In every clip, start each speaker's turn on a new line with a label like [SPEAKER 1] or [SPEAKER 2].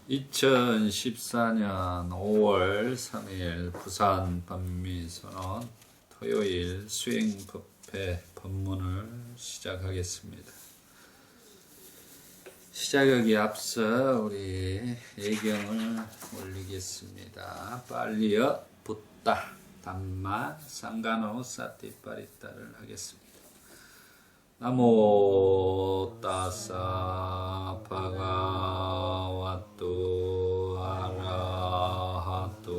[SPEAKER 1] 2014년 5월 3일 부산 반미선언 토요일 수행법회 법문을 시작하겠습니다. 시작하기 앞서 우리 예경을 올리겠습니다. 빨리여 붓다 담마 상가노 사티파리타를 하겠습니다. 나모 따사 바가와토 아라하토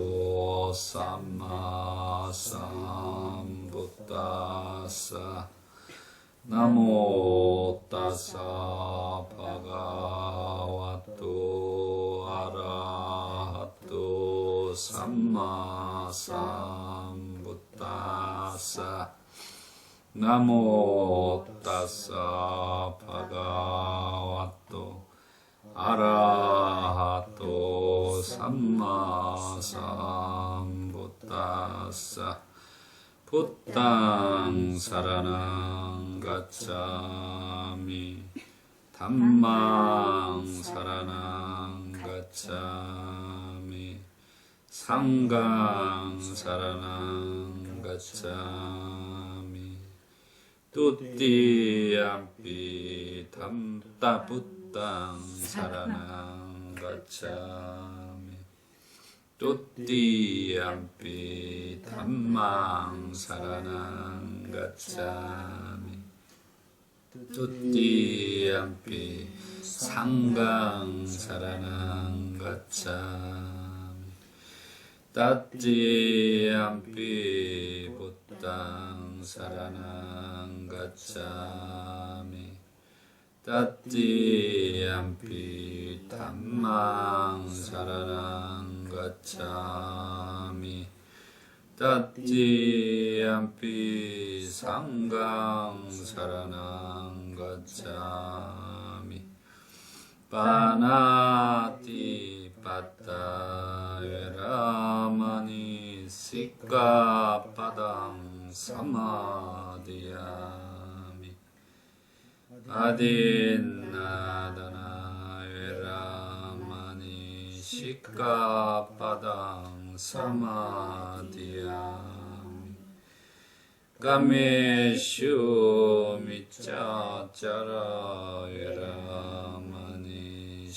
[SPEAKER 1] 삼마 삼부타사 나모 따사 바가와토 아라하토 삼마 삼부타사 나모 따사 바가와토 아라하토 삼마 삼부타사 붓당 사라낭 가짜미 담망 사라낭 가짜미 상강 사라낭 가짜미 뚜띠암피 담따 붓당 사라낭 가짜미 뚜띠암피 담망 사라낭 가짜미 뚜띠암피 상강 사라낭 가짜미 따띠암피 붓당 사라낭 가짜미 따띠암피 담망 사라낭 가짜미 따띠암피 상강 사라낭 가짜미 파나티 빠따 웨라마니 시카파당 사마디야미 아딘나다나 웨라마니 시카파당 사마디야미 가메슈 미짜짜라 웨라마니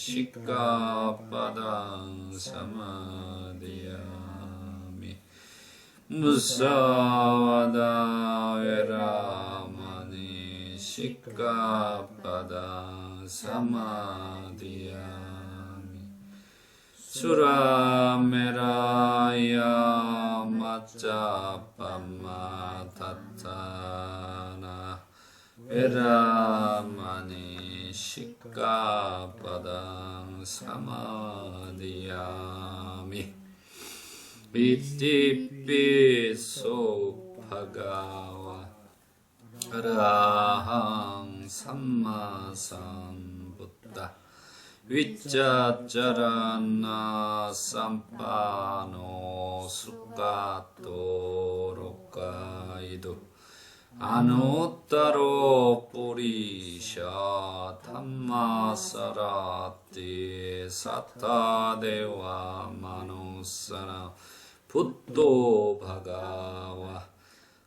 [SPEAKER 1] 시카파당 사마디야미 무사와다 웨라마니 시카파당 사마디야미 수라메라야 마짜밤마 타타나 웨라마니 시카파당 사마디야미 비티피소 파가와 아라항 삼마삼부타 위짜짜라나 삼파노 수카토로카이도 아누따로 뿌리샤 탐마사라티 사타데와 마누사나 붓도 바가와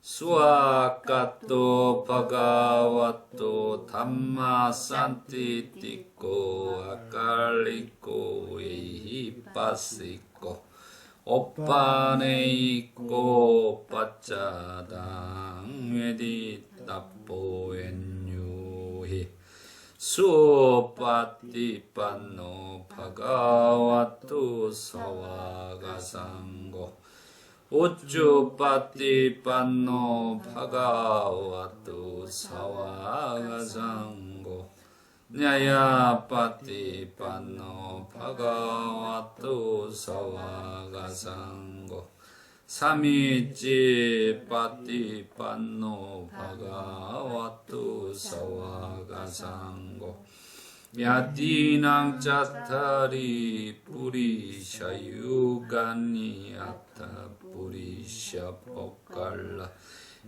[SPEAKER 1] 수아카토 바가와토 담마 산티티코 아칼리코 에히파시코 오빠네이코 빠짜당 웨디타포엔유히 수오빠티빤노 바가와토 사와가상고 우쭈빠티빤노 바가와토 사와가상고 냐야빠티빤노 바가와토 사와가상고 사미찌빠티빤노 바가와토 사와가상고 야디낭 짜타리 뿌리샤유가니 아타 뿌리샤 포칼라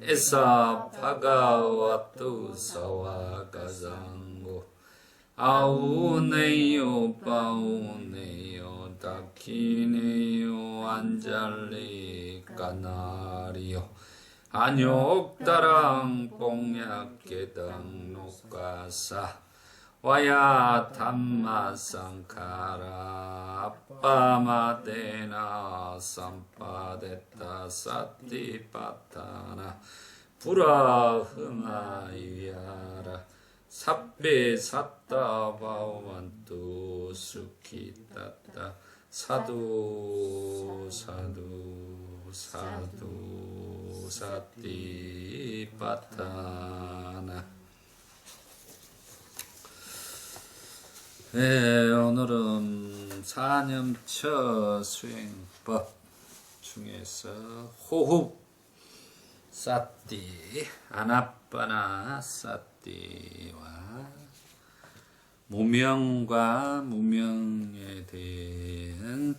[SPEAKER 1] 에사 바가와토 사와가상고 아우네요 바우네요 다키네요 안잘리 까나리요 안욕다랑 뽕약계당 녹가사 와야 담마상카라 아빠마데나 삼파데타 사티파타나 부라흐마이야라 삽베 사타바완투 수키타타 사두 사두 사두 사티파타나. 네, 오늘은 사념처 수행법 중에서 호흡 사띠, 아나빠나 사띠와 무명과 무명에 대한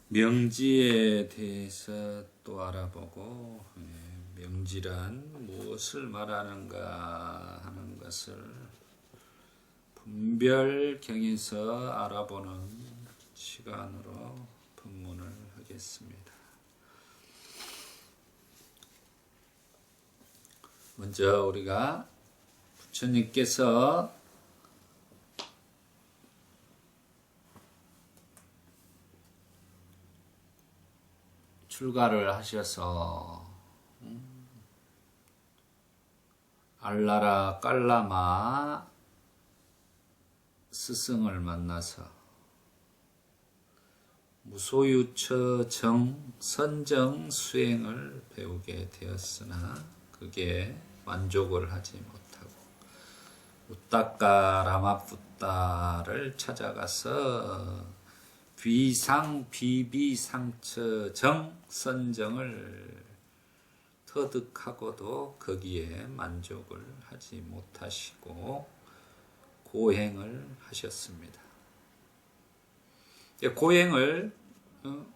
[SPEAKER 1] 명지에 대해서 또 알아보고, 명지란 무엇을 말하는가 하는 것을 분별경에서 알아보는 시간으로 법문을 하겠습니다. 먼저 우리가 부처님께서 출가를 하셔서 알라라 깔라마 스승을 만나서 무소유처 선정 수행을 배우게 되었으나 그게 만족을 하지 못하고 우따까 라마푸따를 찾아가서 비비상처 선정을 터득하고도 거기에 만족을 하지 못하시고 고행을 하셨습니다. 고행을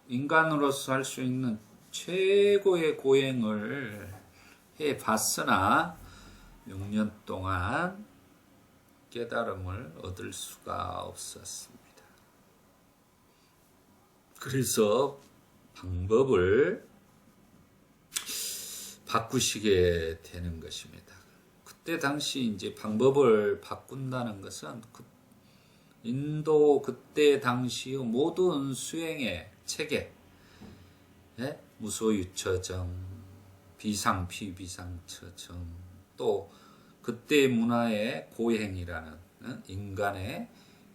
[SPEAKER 1] 인간으로서 할 수 있는 최고의 고행을 해봤으나 6년 동안 깨달음을 얻을 수가 없었습니다. 그래서 방법을 바꾸시게 되는 것입니다. 그때 당시 이제 방법을 바꾼다는 것은 인도 그때 당시 모든 수행의 체계, 무소유처정, 비상피비상처정, 또 그때 문화의 고행이라는 인간의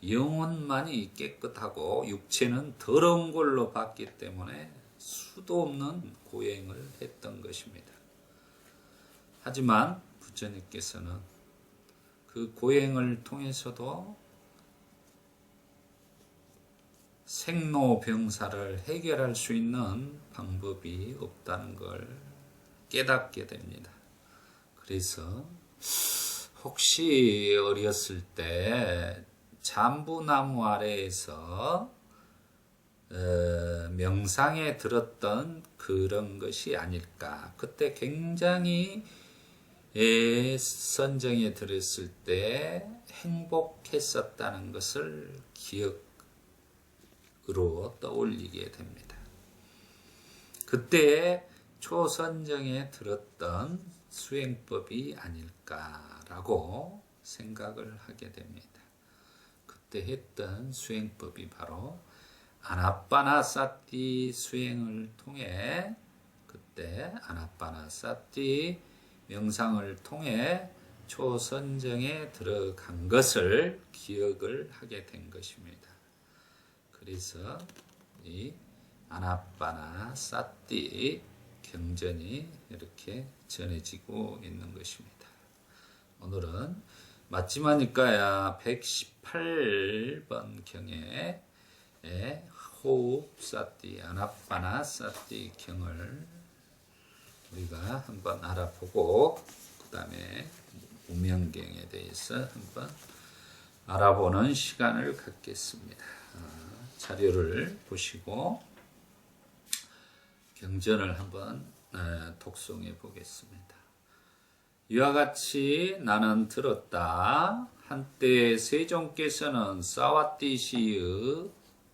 [SPEAKER 1] 영혼만이 깨끗하고 육체는 더러운 걸로 봤기 때문에 수도 없는 고행을 했던 것입니다. 하지만 부처님께서는 그 고행을 통해서도 생로병사를 해결할 수 있는 방법이 없다는 걸 깨닫게 됩니다. 그래서 혹시 어렸을 때 잠부나무 아래에서 명상에 들었던 그런 것이 아닐까. 그때 굉장히 선정에 들었을 때 행복했었다는 것을 기억으로 떠올리게 됩니다. 그때 초선정에 들었던 수행법이 아닐까라고 생각을 하게 됩니다. 그때 했던 수행법이 바로 아나빠나사티 수행을 통해 그때 아나빠나사티 명상을 통해 초선정에 들어간 것을 기억을 하게 된 것입니다. 그래서 이 아나빠나사티 경전이 이렇게 전해지고 있는 것입니다. 오늘은 마지막 니까야 118번 경에 호흡사티, 아나빠나사티 경을 우리가 한번 알아보고 그 다음에 무명경에 대해서 한번 알아보는 시간을 갖겠습니다. 자료를 보시고 경전을 한번 독송해 보겠습니다. 이와 같이 나는 들었다 한때 세종께서는 사와띠시의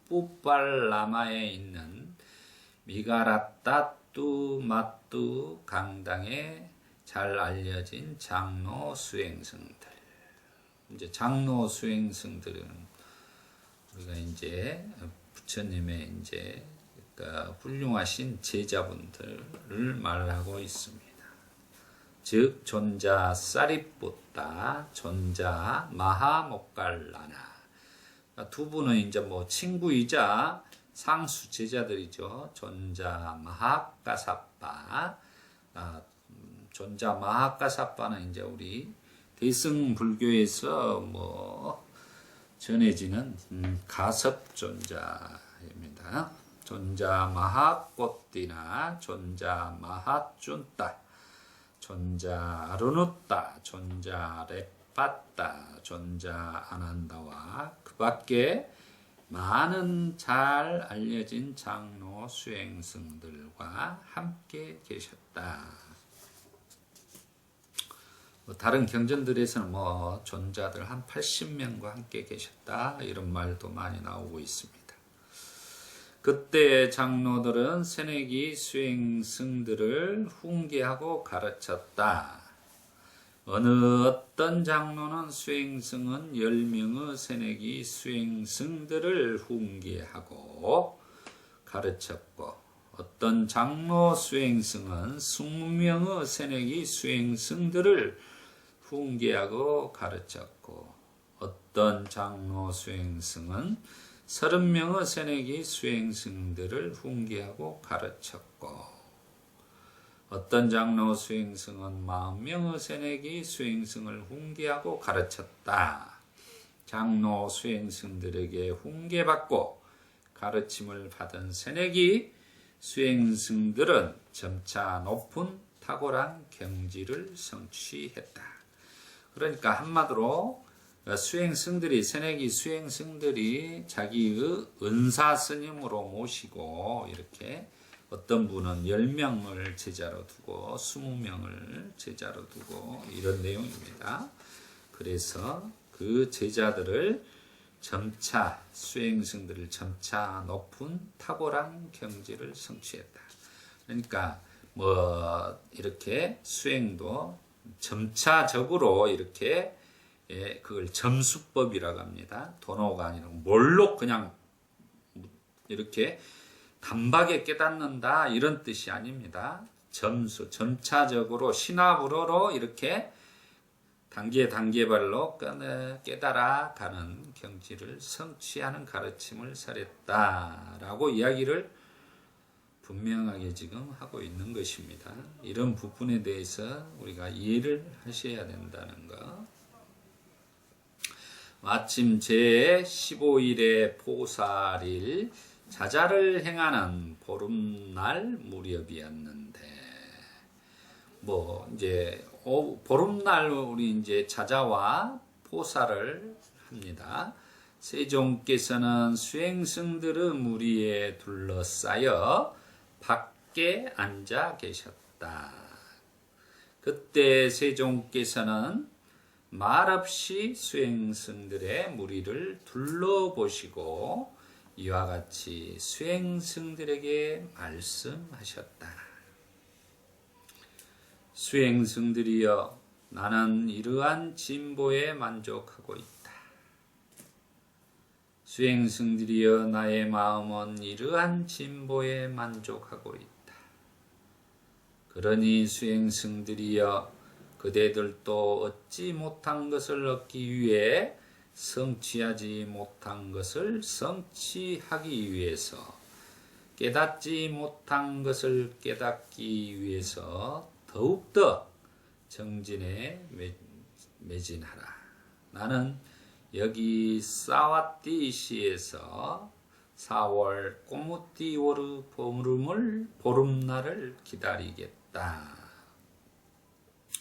[SPEAKER 1] 뿌빨라마에 있는 미가라따뚜 마뚜 강당에 잘 알려진 장로 수행승들. 이제 장로 수행승들은 우리가 이제 부처님의 이제 그러니까 훌륭하신 제자분들을 말하고 있습니다. 즉 존자 사리뿌따, 존자 마하모칼라나. 두 분은 이제 뭐 친구이자 상수 제자들이죠. 존자 마하까사빠. 존자 마하까사빠는 이제 우리 대승 불교에서 뭐 전해지는 가섭존자입니다. 존자 마하꼬띠나 존자 마하쭌따, 존자 아르누따, 존자 레빠따, 존자 아난다와 그 밖에 많은 잘 알려진 장로 수행승들과 함께 계셨다. 다른 경전들에서는 뭐 존자들 한 80명과 함께 계셨다 이런 말도 많이 나오고 있습니다. 그때 장로들은 새내기 수행승들을 훈계하고 가르쳤다. 어느 어떤 장로는 수행승은 10명의 새내기 수행승들을 훈계하고 가르쳤고 어떤 장로 수행승은 20명의 새내기 수행승들을 훈계하고 가르쳤고 어떤 장로 수행승은 30명의 새내기 수행승들을 훈계하고 가르쳤고 어떤 장로 수행승은 40명의 새내기 수행승을 훈계하고 가르쳤다. 장로 수행승들에게 훈계받고 가르침을 받은 새내기 수행승들은 점차 높은 탁월한 경지를 성취했다. 그러니까 한마디로 수행승들이 새내기 수행승들이 자기의 은사 스님으로 모시고 이렇게 어떤 분은 10명을 제자로 두고 20명을 제자로 두고 이런 내용입니다. 그래서 그 제자들을 점차 수행승들을 점차 높은 탁월한 경지를 성취했다. 그러니까 뭐 이렇게 수행도 점차적으로 이렇게 그걸 점수법이라고 합니다. 도노가 아니라 몰록 그냥 이렇게 단박에 깨닫는다 이런 뜻이 아닙니다. 점차적으로 신화불어로 이렇게 단계별로 깨달아 가는 경지를 성취하는 가르침을 설했다라고 이야기를 분명하게 지금 하고 있는 것입니다. 이런 부분에 대해서 우리가 이해를 하셔야 된다는 것. 마침 제15일의 보살일 자자를 행하는 보름날 무렵이었는데, 뭐 이제 보름날 우리 이제 자자와 보살을 합니다. 세종께서는 수행승들의 무리에 둘러싸여 밖에 앉아 계셨다. 그때 세종께서는 말없이 수행승들의 무리를 둘러보시고 이와 같이 수행승들에게 말씀하셨다. 수행승들이여, 나는 이러한 진보에 만족하고 있다. 수행승들이여, 나의 마음은 이러한 진보에 만족하고 있다. 그러니 수행승들이여, 그대들도 얻지 못한 것을 얻기 위해 성취하지 못한 것을 성취하기 위해서, 깨닫지 못한 것을 깨닫기 위해서 더욱더 정진에 매진하라. 나는 여기 사와띠시에서 4월 꼬무띠오르 보름날을 기다리겠다.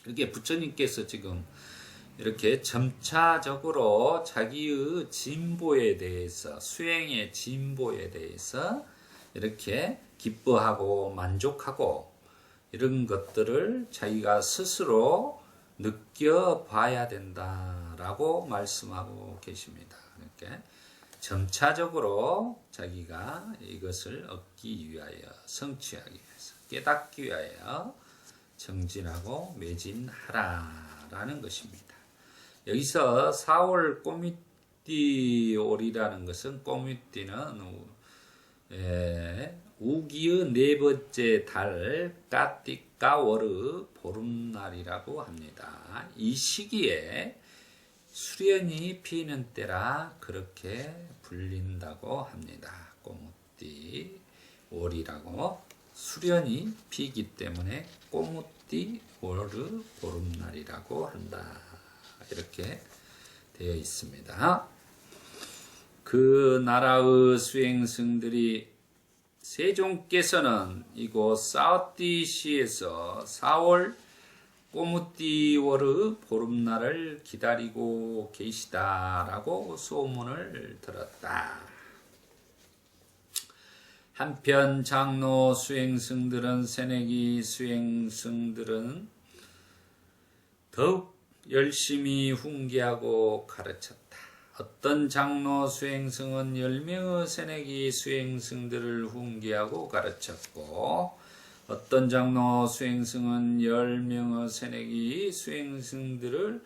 [SPEAKER 1] 이렇게 부처님께서 지금 이렇게 점차적으로 자기의 진보에 대해서, 수행의 진보에 대해서 이렇게 기뻐하고 만족하고 이런 것들을 자기가 스스로 느껴봐야 된다라고 라고 말씀하고 계십니다. 그러니까 점차적으로 자기가 이것을 얻기 위하여, 성취하기 위해서, 깨닫기 위하여 정진하고 매진하라라는 것입니다. 여기서 4월 꼬미띠월이라는 것은, 꼬미띠는 우기의 네 번째 달 까띠까월의 보름날이라고 합니다. 이 시기에 수련이 피는 때라 그렇게 불린다고 합니다. 꼬무띠월이라고 수련이 피기 때문에 꼬무띠월의 보름날이라고 한다. 이렇게 되어 있습니다. 그 나라의 수행승들이 세종께서는 이곳 사오띠시에서 4월 꼬무띠월의 보름날을 기다리고 계시다라고 소문을 들었다. 한편 장로 수행승들은, 새내기 수행승들은 더욱 열심히 훈계하고 가르쳤다. 어떤 장로 수행승은 10명의 새내기 수행승들을 훈계하고 가르쳤고, 어떤 장로 수행승은 10명의 새내기 수행승들을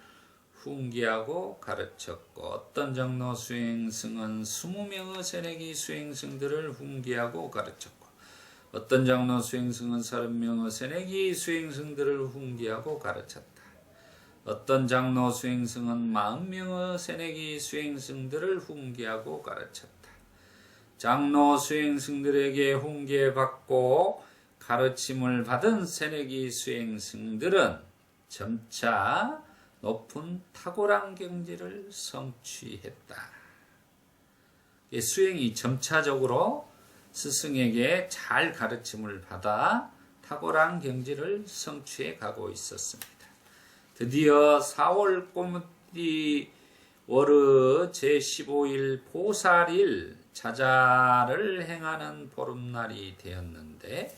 [SPEAKER 1] 훈계하고 가르쳤고, 어떤 장로 수행승은 20명의 새내기 수행승들을 훈계하고 가르쳤고, 어떤 장로 수행승은 30명의 새내기 수행승들을 훈계하고 가르쳤다. 어떤 장로 수행승은 40명의 새내기 수행승들을 훈계하고 가르쳤다. 장로 수행승들에게 훈계받고 가르침을 받은 새내기 수행승들은 점차 높은 탁월한 경지를 성취했다. 수행이 점차적으로 스승에게 잘 가르침을 받아 탁월한 경지를 성취해 가고 있었습니다. 드디어 4월 꼬무띠월의 제15일 보살일 자자를 행하는 보름날이 되었는데,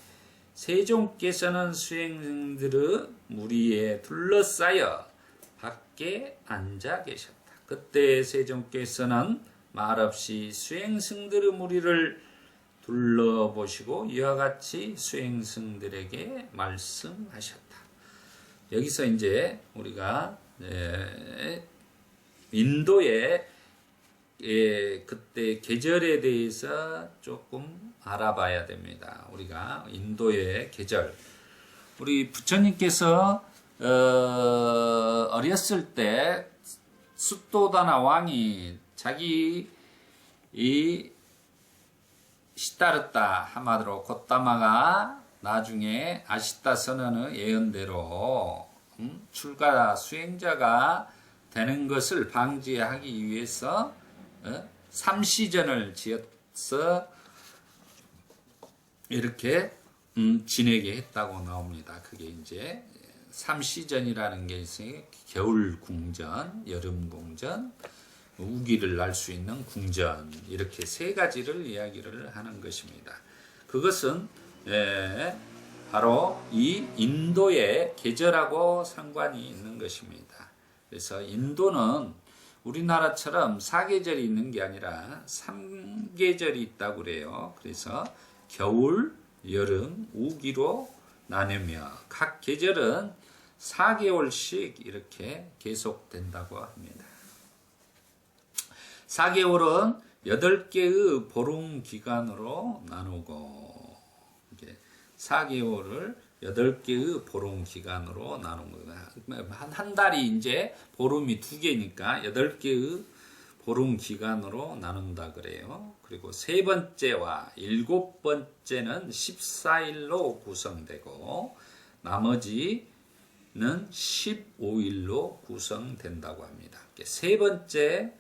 [SPEAKER 1] 세종께서는 수행승들의 무리에 둘러싸여 밖에 앉아 계셨다. 그때 세종께서는 말없이 수행승들의 무리를 둘러보시고 이와 같이 수행승들에게 말씀하셨다. 여기서 이제 우리가 인도의 그때 계절에 대해서 조금 알아봐야 됩니다. 우리가 인도의 계절, 우리 부처님께서 어렸을 때 숫도다나 왕이 자기 이 시타르타, 한마디로 곶다마가 나중에 아시타 선언의 예언대로 출가 수행자가 되는 것을 방지하기 위해서 삼시전을 지어서 이렇게 지내게 했다고 나옵니다. 그게 이제 삼시전이라는 게 있어요. 겨울 궁전, 여름 궁전, 우기를 날 수 있는 궁전, 이렇게 세 가지를 이야기를 하는 것입니다. 그것은 바로 이 인도의 계절하고 상관이 있는 것입니다. 그래서 인도는 우리나라처럼 4계절이 있는 게 아니라 3계절이 있다고 그래요. 그래서 겨울, 여름, 우기로 나누며 각 계절은 4개월씩 이렇게 계속된다고 합니다. 4개월은 8개의 보름 기간으로 나누고, 4개월을 8개의 보름 기간으로 나눈 거다. 한 달이 이제 보름이 2개니까 8개의 보름 기간으로 나눈다 그래요. 그리고 세 번째와 일곱 번째는 14일로 구성되고 나머지는 15일로 구성된다고 합니다. 세 번째는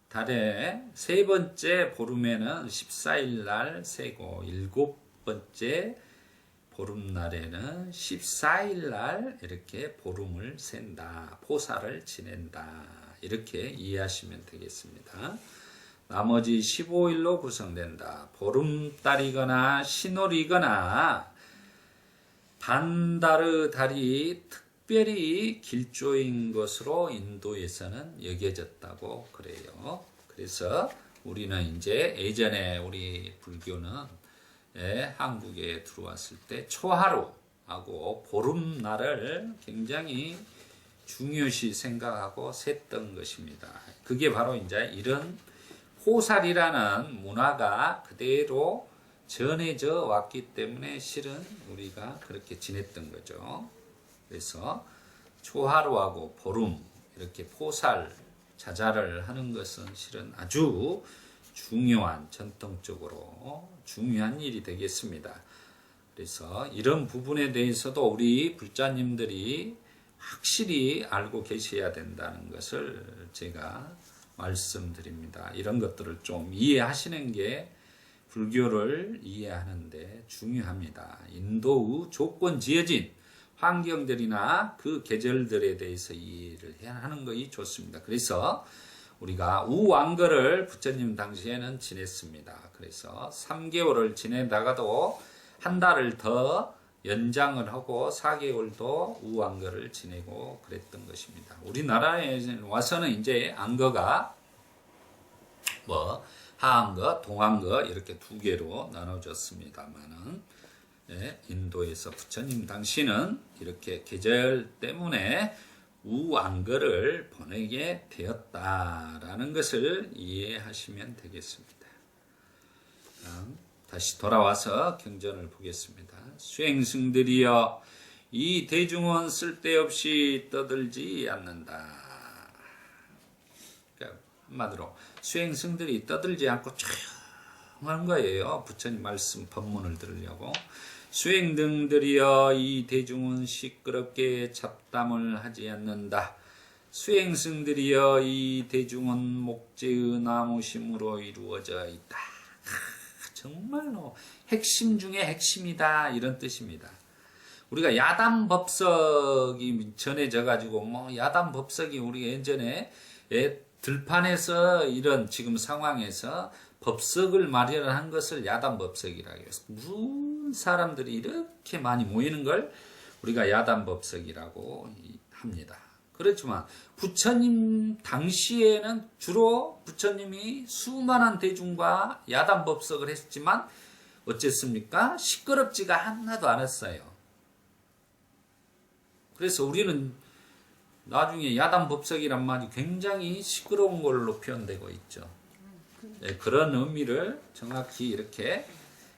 [SPEAKER 1] 달에 세 번째 보름에는 14일 날 세고 일곱 번째 보름날에는 14일 날 이렇게 보름을 센다. 포사를 지낸다. 이렇게 이해하시면 되겠습니다. 나머지 15일로 구성된다. 보름달이거나 신월이거나 반달의 달이 특별히 길조인 것으로 인도에서는 여겨졌다고 그래요. 그래서 우리는 이제 예전에 우리 불교는 한국에 들어왔을 때 초하루하고 보름날을 굉장히 중요시 생각하고 셌던 것입니다. 그게 바로 이제 이런 포살이라는 문화가 그대로 전해져 왔기 때문에 실은 우리가 그렇게 지냈던 거죠. 그래서 초하루하고 보름 이렇게 포살 자자를 하는 것은 실은 아주 중요한 전통적으로 중요한 일이 되겠습니다. 그래서 이런 부분에 대해서도 우리 불자님들이 확실히 알고 계셔야 된다는 것을 제가 말씀드립니다. 이런 것들을 좀 이해하시는 게 불교를 이해하는데 중요합니다. 인도의 조건 지어진 환경들이나 그 계절들에 대해서 이해를 해야 하는 것이 좋습니다. 그래서 우리가 우왕거를 부처님 당시에는 지냈습니다. 그래서 3개월을 지내다가도 한 달을 더 연장을 하고 4개월도 우왕거를 지내고 그랬던 것입니다. 우리나라에 와서는 이제 안거가 하안거, 동안거 이렇게 두 개로 나눠졌습니다만은 인도에서 부처님 당시는 이렇게 계절 때문에 우왕거를 보내게 되었다라는 것을 이해하시면 되겠습니다. 다시 돌아와서 경전을 보겠습니다. 수행승들이여 이 대중은 쓸데없이 떠들지 않는다. 그러니까 한마디로 수행승들이 떠들지 않고 조용한 거예요. 부처님 말씀 법문을 들으려고. 수행등들이여 이 대중은 시끄럽게 잡담을 하지 않는다. 수행승들이여 이 대중은 목재의 나무심으로 이루어져 있다. 정말로 핵심 중에 핵심이다 이런 뜻입니다. 우리가 야담법석이 전해져 가지고 야담법석이 우리가 예전에 들판에서 이런 지금 상황에서 법석을 마련한 것을 야담법석이라고 해요. 무슨 사람들이 이렇게 많이 모이는 걸 우리가 야담법석이라고 합니다. 그렇지만 부처님 당시에는 주로 부처님이 수많은 대중과 야담법석을 했지만 어쨌습니까? 시끄럽지가 하나도 않았어요. 그래서 우리는 나중에 야담법석이란 말이 굉장히 시끄러운 걸로 표현되고 있죠. 그런 의미를 정확히 이렇게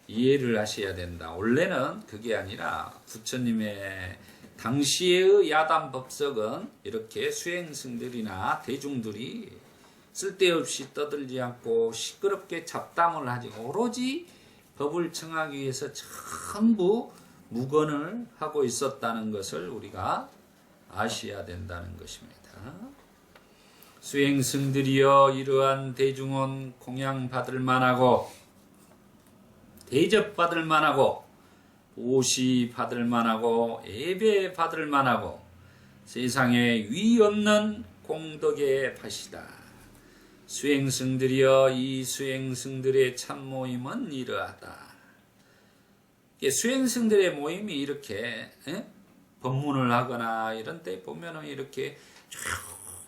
[SPEAKER 1] 이해를 하셔야 된다. 원래는 그게 아니라 부처님의 당시의 야담법석은 이렇게 수행승들이나 대중들이 쓸데없이 떠들지 않고 시끄럽게 잡담을 하지 오로지 법을 청하기 위해서 전부 묵언을 하고 있었다는 것을 우리가 아셔야 된다는 것입니다. 수행승들이여 이러한 대중은 공양받을 만하고 대접받을 만하고 보시 받을 만하고 예배 받을 만하고 세상에 위 없는 공덕의 밭이다. 수행승들이여 이 수행승들의 참 모임은 이러하다. 수행승들의 모임이 이렇게 법문을 하거나 이런 때 보면은 이렇게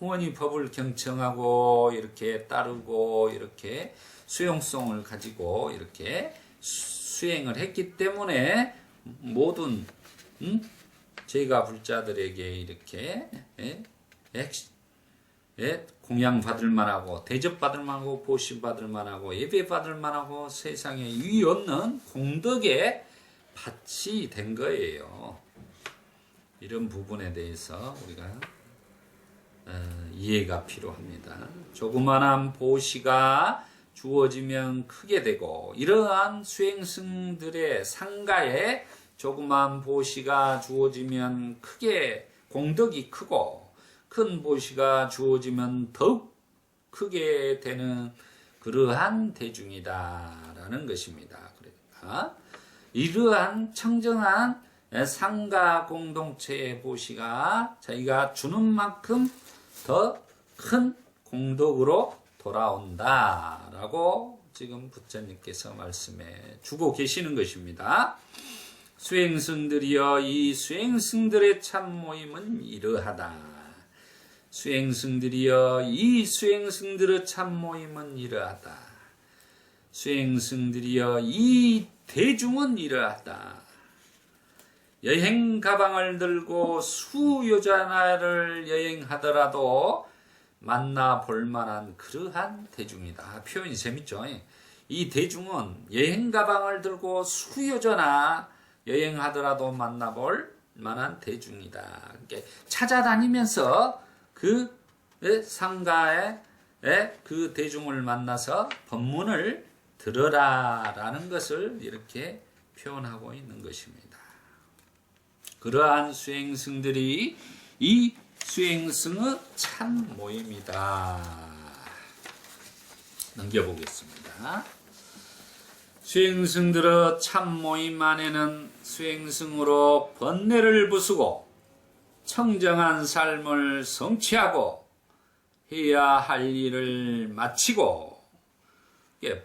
[SPEAKER 1] 영원히 법을 경청하고 이렇게 따르고 이렇게 수용성을 가지고 이렇게 수행을 했기 때문에 모든 제가 불자들에게 이렇게 공양 받을 만하고 대접 받을 만하고 보시 받을 만하고 예배 받을 만하고 세상에 위 없는 공덕의 밭이 된 거예요. 이런 부분에 대해서 우리가 이해가 필요합니다. 조그만한 보시가 주어지면 크게 되고 이러한 수행승들의 상가에 조그만 보시가 주어지면 크게 공덕이 크고 큰 보시가 주어지면 더욱 크게 되는 그러한 대중이다라는 것입니다. 그러니까 이러한 청정한 상가 공동체의 보시가 자기가 주는 만큼 더 큰 공덕으로 돌아온다라고 지금 부처님께서 말씀해 주고 계시는 것입니다. 수행승들이여 이 수행승들의 참 모임은 이러하다. 수행승들이여 이 수행승들의 참 모임은 이러하다. 수행승들이여 이 대중은 이러하다. 여행 가방을 들고 수요자나를 여행하더라도 만나 볼 만한 그러한 대중이다. 표현이 재밌죠? 이 대중은 여행 가방을 들고 수요자나 여행하더라도 만나볼 만한 대중이다. 찾아다니면서 그 상가에 그 대중을 만나서 법문을 들어라라는 것을 이렇게 표현하고 있는 것입니다. 그러한 수행승들이 이 수행승의 참 모임이다. 넘겨보겠습니다. 수행승들의 참 모임 안에는 수행승으로 번뇌를 부수고 청정한 삶을 성취하고 해야 할 일을 마치고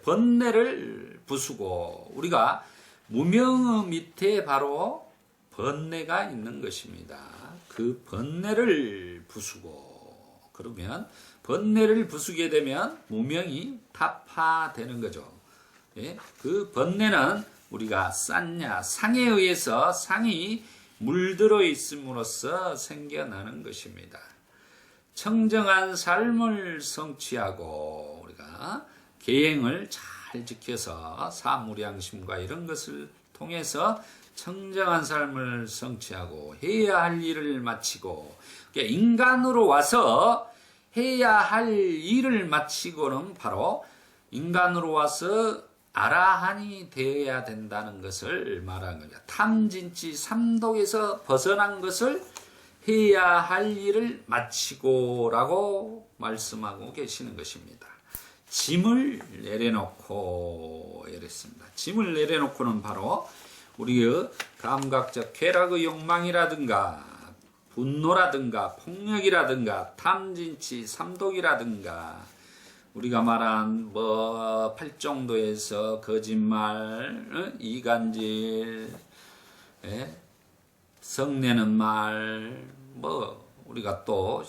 [SPEAKER 1] 번뇌를 부수고 우리가 무명의 밑에 바로 번뇌가 있는 것입니다. 그 번뇌를 부수고 그러면 번뇌를 부수게 되면 무명이 타파되는 거죠. 예? 그 번뇌는 우리가 쌌냐 상에 의해서 상이 물들어 있음으로써 생겨나는 것입니다. 청정한 삶을 성취하고 우리가 계행을 잘 지켜서 사무량심과 이런 것을 통해서 청정한 삶을 성취하고 해야 할 일을 마치고 인간으로 와서 해야 할 일을 마치고는 바로 인간으로 와서 아라한이 되어야 된다는 것을 말하는 거죠. 탐진치 삼독에서 벗어난 것을 해야 할 일을 마치고라고 말씀하고 계시는 것입니다. 짐을 내려놓고 이랬습니다. 짐을 내려놓고는 바로 우리의 감각적 쾌락의 욕망이라든가 분노라든가 폭력이라든가 탐진치 삼독이라든가 우리가 말한 팔정도에서 거짓말, 이간질, 성내는 말, 우리가 또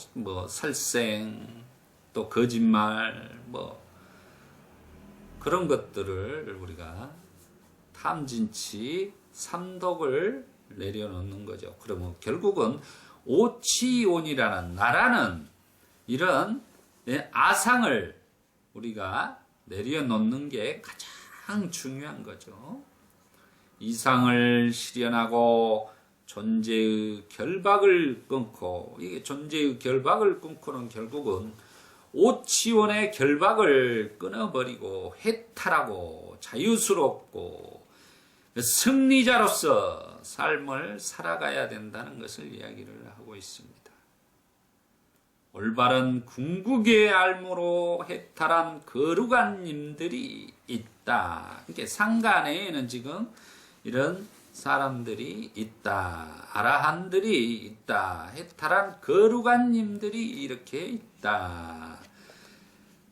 [SPEAKER 1] 살생, 또 거짓말, 그런 것들을 우리가 탐진치 삼독을 내려놓는 거죠. 그러면 결국은 오치온이라는 나라는 이런 아상을 우리가 내려놓는 게 가장 중요한 거죠. 이상을 실현하고 존재의 결박을 끊고 이게 존재의 결박을 끊고는 결국은 오치원의 결박을 끊어버리고 해탈하고 자유스럽고 승리자로서 삶을 살아가야 된다는 것을 이야기를 하고 있습니다. 올바른 궁극의 알무로 해탈한 거룩한 님들이 있다. 이렇게 상가 내에는 지금 이런 사람들이 있다. 아라한들이 있다. 해탈한 거룩한 님들이 이렇게 있다.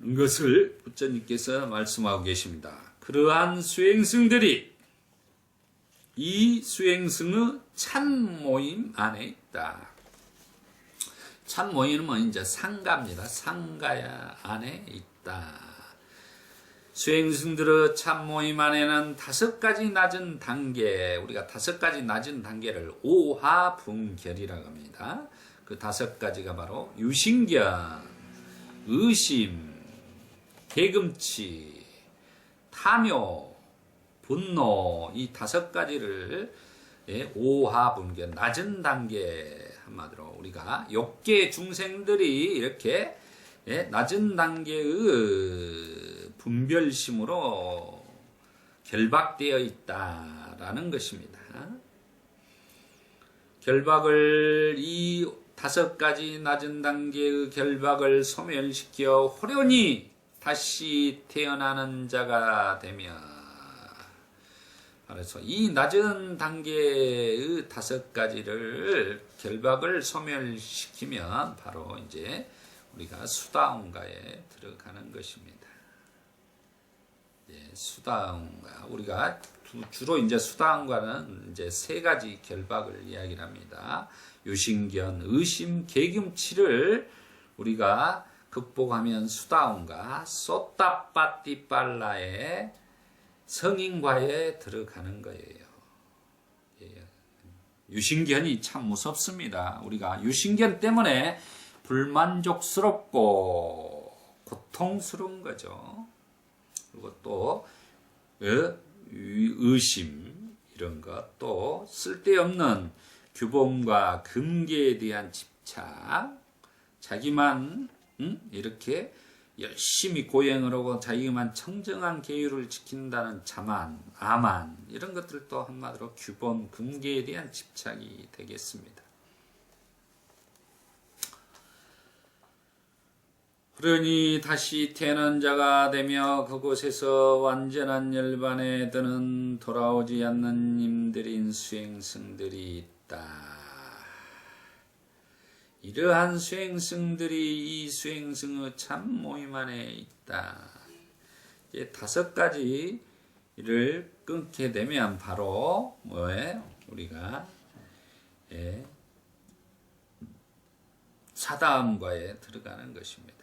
[SPEAKER 1] 이것을 부처님께서 말씀하고 계십니다. 그러한 수행승들이 이 수행승의 참 모임 안에 있다. 참 모임은 이제 상가입니다. 상가야 안에 있다. 수행승들의 참 모임 안에는 5가지 낮은 단계, 우리가 5가지 낮은 단계를 오하분결이라고 합니다. 그 5가지가 바로 유신견, 의심, 개금치, 탐욕, 분노 이 5가지를 오하분결, 낮은 단계 한마디로 우리가 욕계 중생들이 이렇게 낮은 단계의 분별심으로 결박되어 있다라는 것입니다. 결박을 이 5가지 낮은 단계의 결박을 소멸시켜 호련히 다시 태어나는 자가 되면 그래서 이 낮은 단계의 5가지를 결박을 소멸시키면 바로 이제 우리가 수다원가에 들어가는 것입니다. 수다음과 우리가 주로 이제 수다음과는 이제 세 가지 결박을 이야기를 합니다. 유신견, 의심, 계금치를 우리가 극복하면 수다음과 소따빠띠빨라의 성인과에 들어가는 거예요. 유신견이 참 무섭습니다. 우리가 유신견 때문에 불만족스럽고 고통스러운 거죠. 그리고 또 의심 이런 것, 또 쓸데없는 규범과 금계에 대한 집착, 자기만 이렇게 열심히 고행을 하고 자기만 청정한 계율을 지킨다는 자만, 아만 이런 것들도 한마디로 규범, 금계에 대한 집착이 되겠습니다. 그러니 다시 태어난 자가 되며 그곳에서 완전한 열반에 드는 돌아오지 않는 님들인 수행승들이 있다. 이러한 수행승들이 이 수행승의 참 모임 안에 있다. 이제 5가지를 끊게 되면 바로 뭐예요? 우리가 사다음과에 들어가는 것입니다.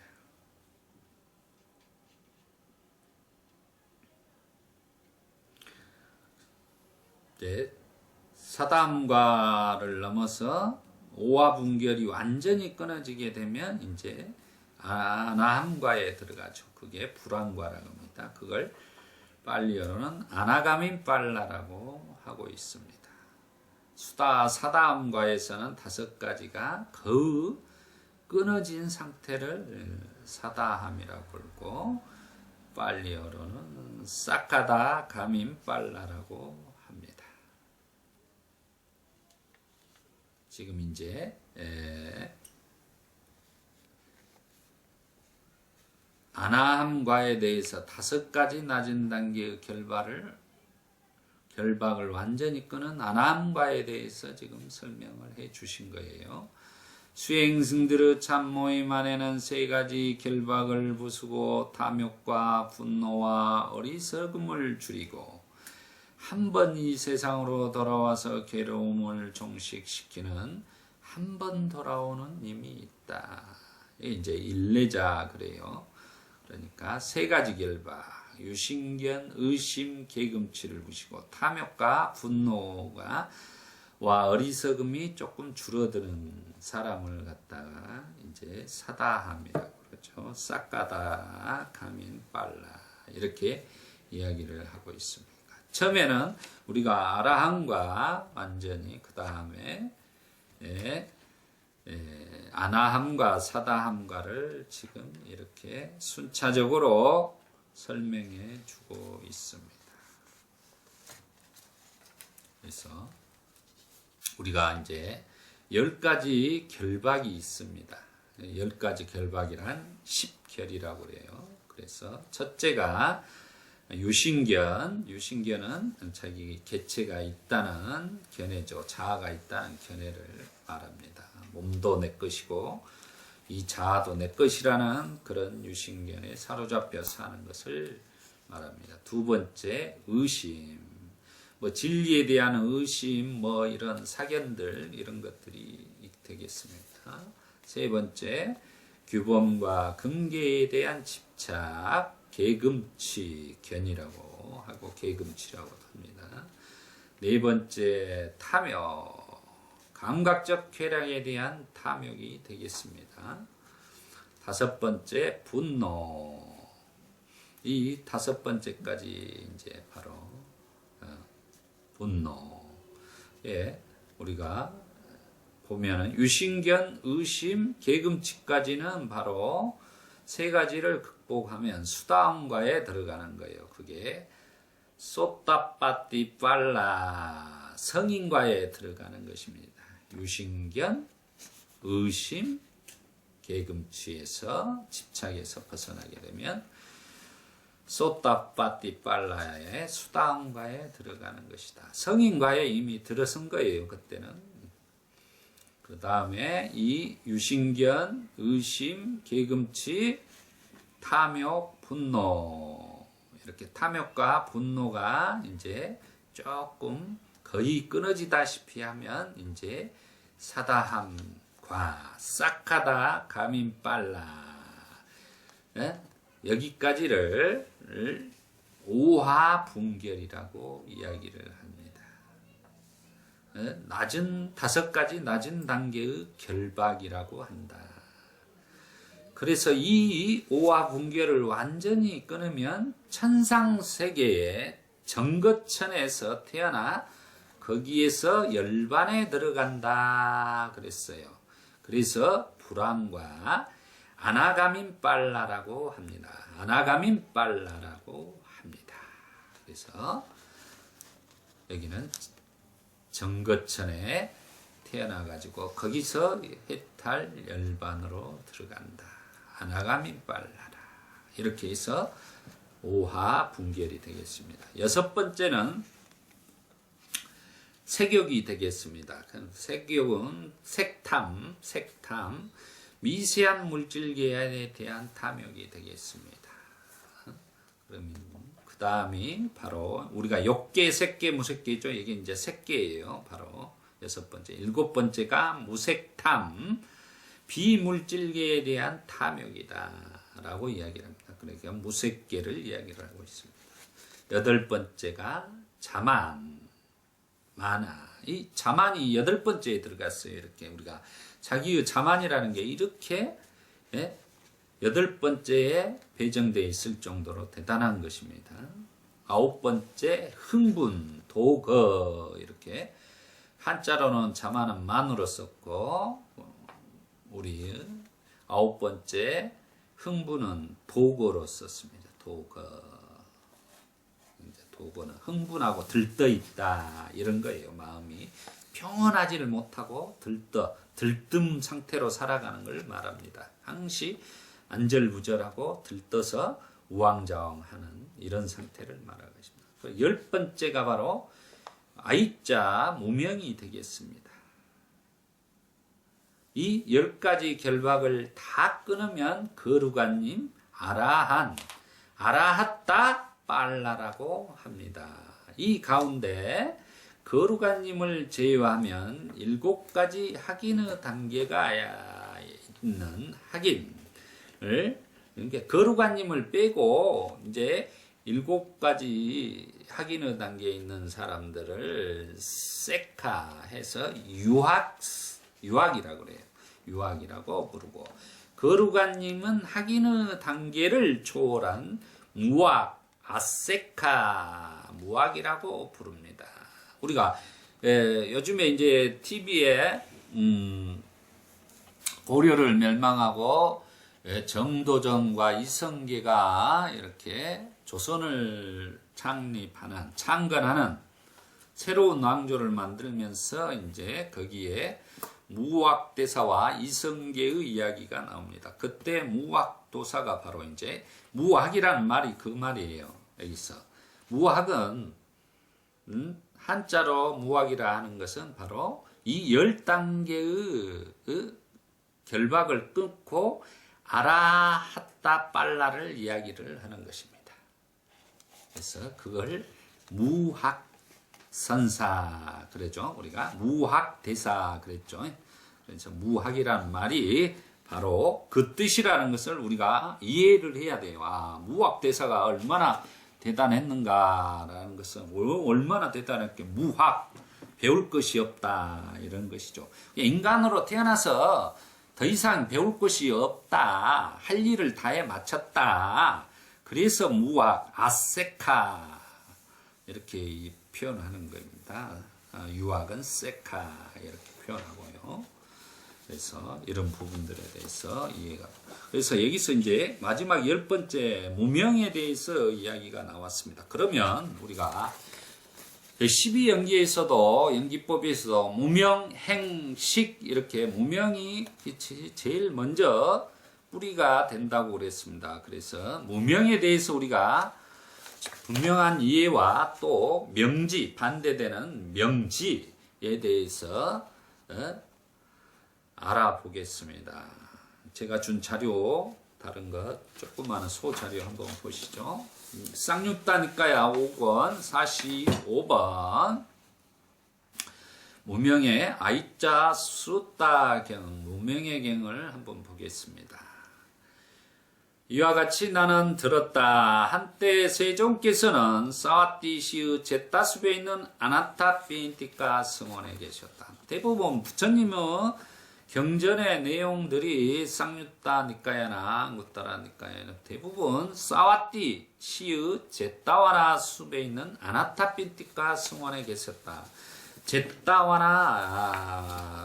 [SPEAKER 1] 사다음과를 넘어서 오화분결이 완전히 끊어지게 되면 이제 아나함과에 들어가죠. 그게 불안과라고 합니다. 그걸 빨리어로는 아나가민빨라라고 하고 있습니다. 사다음과에서는 5가지가 거의 끊어진 상태를 사다함이라고 부르고 빨리어로는 사카다 가민빨라라고 합니다. 지금 이제 아나함과에 대해서 5가지 낮은 단계의 결박을 완전히 끊은 아나함과에 대해서 지금 설명을 해 주신 거예요. 수행승들의 참모임 안에는 3가지 결박을 부수고 탐욕과 분노와 어리석음을 줄이고 한 번 이 세상으로 돌아와서 괴로움을 종식시키는 한 번 돌아오는 님이 있다. 이제 일례자 그래요. 그러니까 3가지 결박, 유신견, 의심, 계금치를 부시고 탐욕과 분노가 와 어리석음이 조금 줄어드는 사람을 갖다가 이제 사다함이라고 그러죠. 싹가다 가민 빨라 이렇게 이야기를 하고 있습니다. 처음에는 우리가 아라함과 완전히 그 다음에 아나함과 사다함과를 지금 이렇게 순차적으로 설명해 주고 있습니다. 그래서 우리가 이제 10가지 결박이 있습니다. 10가지 결박이란 10결이라고 그래요. 그래서 첫째가 유신견은 자기 개체가 있다는 견해죠. 자아가 있다는 견해를 말합니다. 몸도 내 것이고 이 자아도 내 것이라는 그런 유신견에 사로잡혀 사는 것을 말합니다. 2번째 의심, 진리에 대한 의심, 이런 사견들 이런 것들이 되겠습니다. 3번째 규범과 금계에 대한 집착, 계금치, 견이라고 하고 계금치라고 합니다. 4번째 탐욕, 감각적 쾌락에 대한 탐욕이 되겠습니다. 5번째 분노, 이 5번째까지 이제 바로 분노에 우리가 보면은 유신견, 의심, 계금치까지는 바로 3가지를 극복하면 수다음과에 들어가는 거예요. 그게 소따빠띠빨라 성인과에 들어가는 것입니다. 유신견, 의심, 계금치에서 집착에서 벗어나게 되면 소따빠띠빨라의 수다음과에 들어가는 것이다. 성인과에 이미 들어선 거예요. 그때는. 그 다음에 이 유신견, 의심, 계금치, 탐욕, 분노에 이렇게 탐욕과 분노가 이제 조금 거의 끊어지다시피 하면 이제 사다함과 싹하다 감인 빨라. 예? 여기까지를 오화분결이라고 이야기를 합니다. 예? 낮은 5가지 낮은 단계의 결박이라고 한다. 그래서 이 오화분결을 완전히 끊으면 천상세계의 정거천에서 태어나 거기에서 열반에 들어간다 그랬어요. 그래서 불황과 아나가민빨라라고 합니다. 아나가민빨라라고 합니다. 그래서 여기는 정거천에 태어나가지고 거기서 해탈 열반으로 들어간다. 아나가민빨라라. 이렇게 해서 오화 분결이 되겠습니다. 6번째는 색욕이 되겠습니다. 색욕은 색탐, 미세한 물질계에 대한 탐욕이 되겠습니다. 그러면 그 다음이 바로 우리가 욕계, 색계, 무색계죠. 이게 이제 색계예요. 바로 6번째. 7번째가 무색탐, 비물질계에 대한 탐욕이다 라고 이야기를 합니다. 그러니까 무색계를 이야기를 하고 있습니다. 8번째가 자만, 만화. 이 자만이 8번째에 들어갔어요. 이렇게 우리가 자기의 자만이라는 게 이렇게 8번째에 배정되어 있을 정도로 대단한 것입니다. 9번째 흥분, 도거. 이렇게 한자로는 자만은 만으로 썼고 우리 9번째 흥분은 도거로 썼습니다. 도거. 도거는 흥분하고 들떠있다 이런 거예요. 마음이 평온하지를 못하고 들뜸 상태로 살아가는 걸 말합니다. 항시 안절부절하고 들떠서 우왕좌왕하는 이런 상태를 말하고 있습니다. 10번째가 바로 아이자 무명이 되겠습니다. 이 10가지 결박을 다 끊으면 거루가님 아라핫다 빨라라고 합니다. 이 가운데 거루가님을 제외하면 7가지 학인의 단계가 있는 학인을, 그러니까 거루가님을 빼고 이제 7가지 학인의 단계에 있는 사람들을 세카해서 유학이라고 그래요. 유학이라고 부르고, 거루가님은 학인의 단계를 초월한 무학, 아세카, 무학이라고 부릅니다. 우리가 요즘에 이제 TV에 고려를 멸망하고 정도전과 이성계가 이렇게 조선을 창건하는 새로운 왕조를 만들면서 이제 거기에 무학대사와 이성계의 이야기가 나옵니다. 그때 무학도사가 바로 이제 무학이라는 말이 그 말이에요. 여기서 무학은 한자로 무학이라 하는 것은 바로 이 10단계의 결박을 끊고 아라핫다 빨라를 이야기를 하는 것입니다. 그래서 그걸 무학선사 그랬죠. 우리가 무학대사 그랬죠. 그래서 무학이라는 말이 바로 그 뜻이라는 것을 우리가 이해를 해야 돼요. 무학대사가 얼마나 대단했는가라는 것은 얼마나 대단했게 무학, 배울 것이 없다 이런 것이죠. 인간으로 태어나서 더 이상 배울 것이 없다, 할 일을 다해 마쳤다. 그래서 무학, 아세카 이렇게 표현하는 겁니다. 유학은 세카 이렇게 표현하고요. 그래서 이런 부분들에 대해서 이해가. 그래서 여기서 이제 마지막 10번째 무명에 대해서 이야기가 나왔습니다. 그러면 우리가 12연기에서도 연기법에서도 무명, 행식 이렇게 무명이 제일 먼저 뿌리가 된다고 그랬습니다. 그래서 무명에 대해서 우리가 분명한 이해와 또 명지, 반대되는 명지에 대해서 알아보겠습니다. 제가 준 자료, 다른 것, 조그마한 소자료 한번 보시죠. 쌍육다니까야 5권 45번 무명의 아이자 수따 경 무명의 경을 한번 보겠습니다. 이와 같이 나는 들었다. 한때 세종께서는 사와띠시의 제따숲에 있는 아나타핀티카 성원에 계셨다. 대부분 부처님의 경전의 내용들이 쌍유따 니까야나 앙구따라 니까야는 대부분 사와띠 시의 제따와나 숲에 있는 아나타핀티카 성원에 계셨다. 제따와나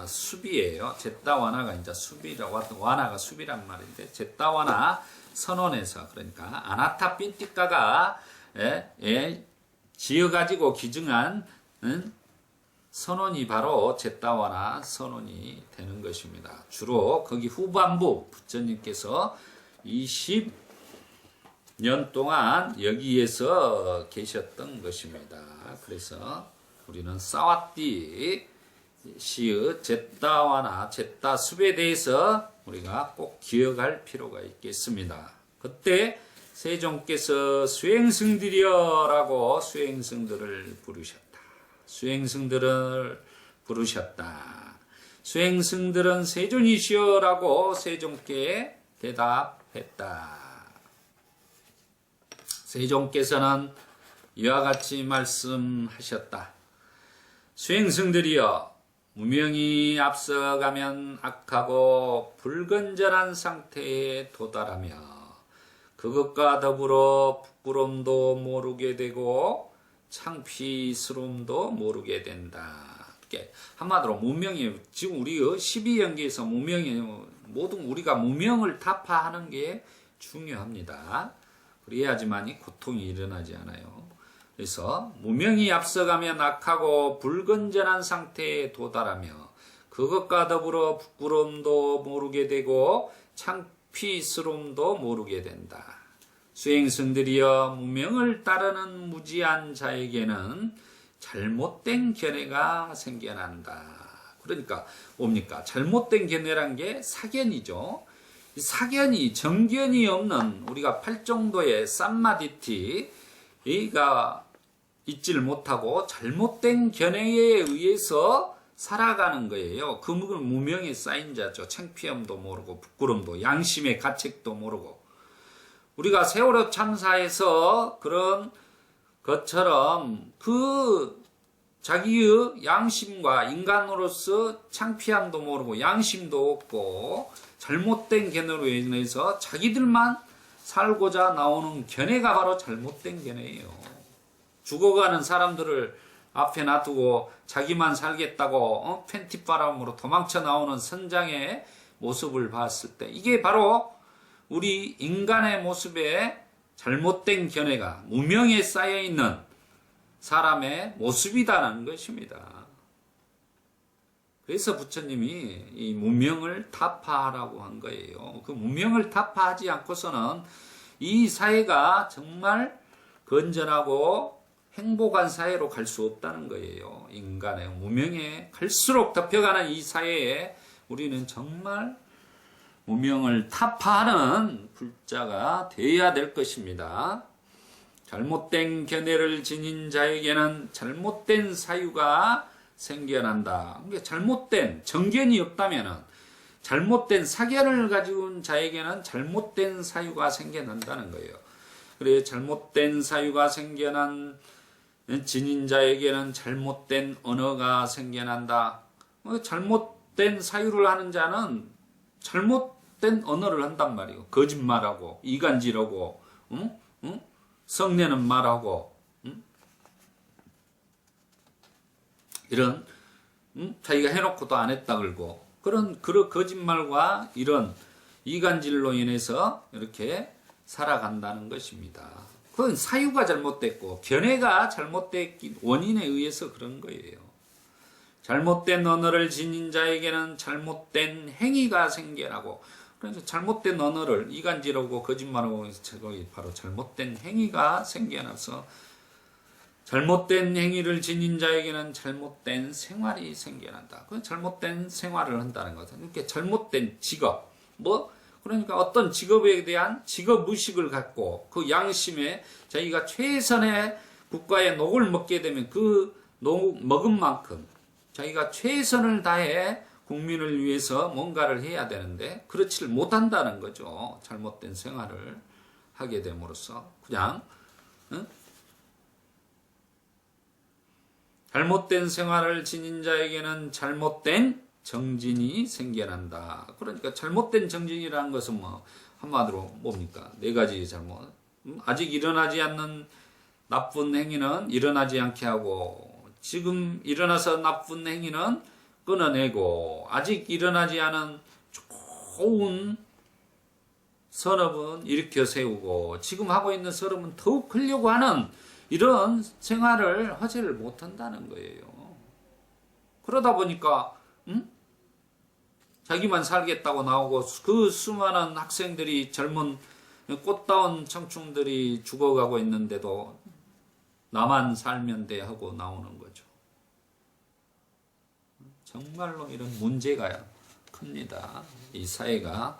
[SPEAKER 1] 숲이에요. 제따와나가 이제 숲이라고 와나가 숲이란 말인데 제따와나 선원에서 그러니까 아나타핀티카가 지어가지고 기증한 선원이 바로 제따와나 선원이 되는 것입니다. 주로 거기 후반부 부처님께서 20년 동안 여기에서 계셨던 것입니다. 그래서 우리는 사와띠 시의 제따와나 제따숲에 대해서 우리가 꼭 기억할 필요가 있겠습니다. 그때 세종께서 수행승들이여라고 수행승들을 부르셨다. 수행승들을 부르셨다. 수행승들은 세존이시여라고 세종께 대답했다. 세종께서는 이와 같이 말씀하셨다. 수행승들이여 무명이 앞서가면 악하고 불건전한 상태에 도달하며 그것과 더불어 부끄러움도 모르게 되고 창피스러움도 모르게 된다. 한마디로 무명이 지금 우리 12연계에서 무명이 모든 우리가 무명을 타파하는 게 중요합니다. 그래야지만이 고통이 일어나지 않아요. 그래서 무명이 앞서가면 악하고 불건전한 상태에 도달하며 그것과 더불어 부끄러움도 모르게 되고 창피스러움도 모르게 된다. 수행승들이여 무명을 따르는 무지한 자에게는 잘못된 견해가 생겨난다. 그러니까 뭡니까? 잘못된 견해란 게 사견이죠. 사견이 정견이 없는 우리가 팔정도의 쌈마디티가 잊지를 못하고 잘못된 견해에 의해서 살아가는 거예요. 그 무명에 쌓인 자죠. 창피함도 모르고 부끄럼도 양심의 가책도 모르고 우리가 세월호 참사에서 그런 것처럼 그 자기의 양심과 인간으로서 창피함도 모르고 양심도 없고 잘못된 견해로 인해서 자기들만 살고자 나오는 견해가 바로 잘못된 견해예요. 죽어가는 사람들을 앞에 놔두고 자기만 살겠다고 팬티바람으로 도망쳐 나오는 선장의 모습을 봤을 때 이게 바로 우리 인간의 모습에 잘못된 견해가 무명에 쌓여있는 사람의 모습이다라는 것입니다. 그래서 부처님이 이 무명을 타파하라고 한 거예요. 그 무명을 타파하지 않고서는 이 사회가 정말 건전하고 행복한 사회로 갈 수 없다는 거예요. 인간의 무명에 갈수록 덮여가는 이 사회에 우리는 정말 무명을 타파하는 불자가 되어야 될 것입니다. 잘못된 견해를 지닌 자에게는 잘못된 사유가 생겨난다. 그러니까 잘못된 정견이 없다면 잘못된 사견을 가지고 자에게는 잘못된 사유가 생겨난다는 거예요. 그래 잘못된 사유가 생겨난 지닌자에게는 잘못된 언어가 생겨난다. 잘못된 사유를 하는 자는 잘못된 언어를 한단 말이에요. 거짓말하고 이간질하고 성내는 말하고 이런 자기가 해놓고도 안 했다 그러고 그런 거짓말과 이런 이간질로 인해서 이렇게 살아간다는 것입니다. 그건 사유가 잘못됐고 견해가 잘못됐기 원인에 의해서 그런 거예요. 잘못된 언어를 지닌 자에게는 잘못된 행위가 생겨나고 그래서 잘못된 언어를 이간질하고 거짓말하고 바로 잘못된 행위가 생겨나서 잘못된 행위를 지닌 자에게는 잘못된 생활이 생겨난다. 그건 잘못된 생활을 한다는 거죠. 이렇게 잘못된 직업 그러니까 어떤 직업에 대한 직업 의식을 갖고 그 양심에 자기가 최선의 국가의 녹을 먹게 되면 그 먹은 만큼 자기가 최선을 다해 국민을 위해서 뭔가를 해야 되는데 그렇지를 못한다는 거죠. 잘못된 생활을 하게 됨으로써 그냥 잘못된 생활을 지닌 자에게는 잘못된 정진이 생겨난다. 그러니까 잘못된 정진이라는 것은 뭐 한마디로 뭡니까? 네 가지 잘못. 아직 일어나지 않는 나쁜 행위는 일어나지 않게 하고 지금 일어나서 나쁜 행위는 끊어내고 아직 일어나지 않은 좋은 선업은 일으켜 세우고 지금 하고 있는 선업은 더욱 하려고 하는 이런 생활을 하지를 못한다는 거예요. 그러다 보니까 자기만 살겠다고 나오고 그 수많은 학생들이 젊은 꽃다운 청춘들이 죽어가고 있는데도 나만 살면 돼 하고 나오는 거죠. 정말로 이런 문제가 큽니다. 이 사회가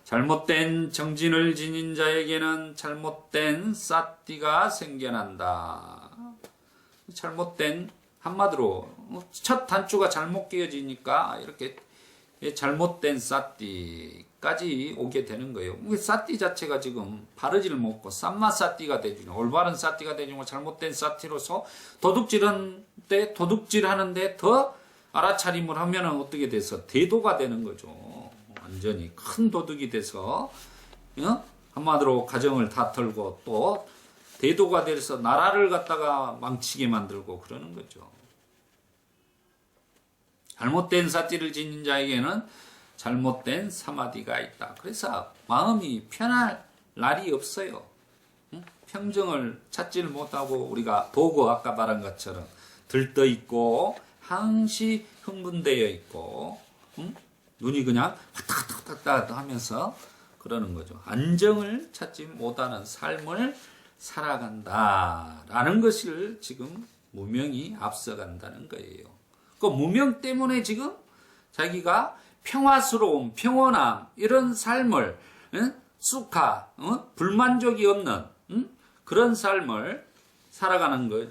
[SPEAKER 1] 잘못된 정진을 지닌 자에게는 잘못된 쌌띠가 생겨난다. 잘못된 한마디로 첫 단추가 잘못 끼어지니까 이렇게 잘못된 쌌띠까지 오게 되는 거예요. 쌌띠 자체가 지금 바르지를 못고 쌈마 쌌띠가 되지 올바른 쌌띠가 되지 뭐 잘못된 쌌띠로서 도둑질하는데 더 알아차림을 하면은 어떻게 돼서 대도가 되는 거죠. 완전히 큰 도둑이 돼서 한마디로 가정을 다 털고 또 대도가 돼서 나라를 갖다가 망치게 만들고 그러는 거죠. 잘못된 삿띠를 지닌 자에게는 잘못된 사마디가 있다. 그래서 마음이 편할 날이 없어요. 평정을 찾지를 못하고 우리가 보고 아까 말한 것처럼 들떠 있고 항시 흥분되어 있고 눈이 그냥 왔다 하면서 그러는 거죠. 안정을 찾지 못하는 삶을 살아간다라는 것을 지금 무명이 앞서간다는 거예요. 그 무명 때문에 지금 자기가 평화스러움, 평온함 이런 삶을 쑥하, 불만족이 없는 그런 삶을 살아가는 것,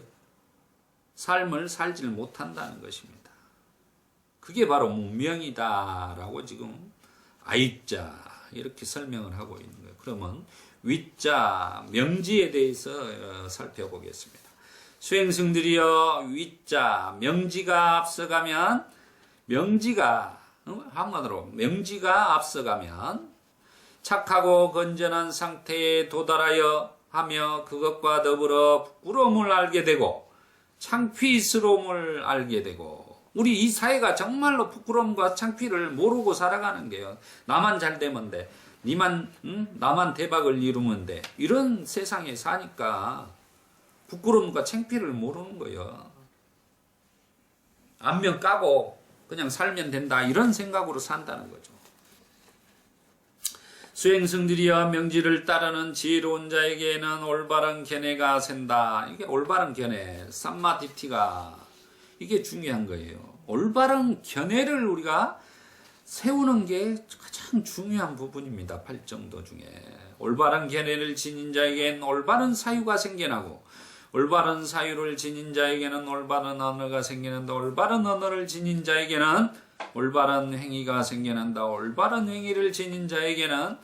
[SPEAKER 1] 삶을 살지를 못한다는 것입니다. 그게 바로 무명이다라고 지금 아이자 이렇게 설명을 하고 있는 거예요. 그러면 위자 명지에 대해서 살펴보겠습니다. 수행승들이여 위자 명지가 앞서가면 한마디로 명지가 앞서가면 착하고 건전한 상태에 도달하여 하며 그것과 더불어 부끄러움을 알게 되고 창피스러움을 알게 되고 우리 이 사회가 정말로 부끄러움과 창피를 모르고 살아가는 게요. 나만 잘 되면 돼. 나만 대박을 이루면 돼. 이런 세상에 사니까 부끄러움과 창피를 모르는 거예요. 안면 까고 그냥 살면 된다. 이런 생각으로 산다는 거죠. 수행승들이여 명지를 따르는 지혜로운 자에게는 올바른 견해가 샌다. 이게 올바른 견해, 삼마디티가 이게 중요한 거예요. 올바른 견해를 우리가 세우는 게 가장 중요한 부분입니다. 팔정도 중에. 올바른 견해를 지닌 자에게는 올바른 사유가 생겨나고 올바른 사유를 지닌 자에게는 올바른 언어가 생겨난다. 올바른 언어를 지닌 자에게는 올바른 행위가 생겨난다. 올바른 행위를 지닌 자에게는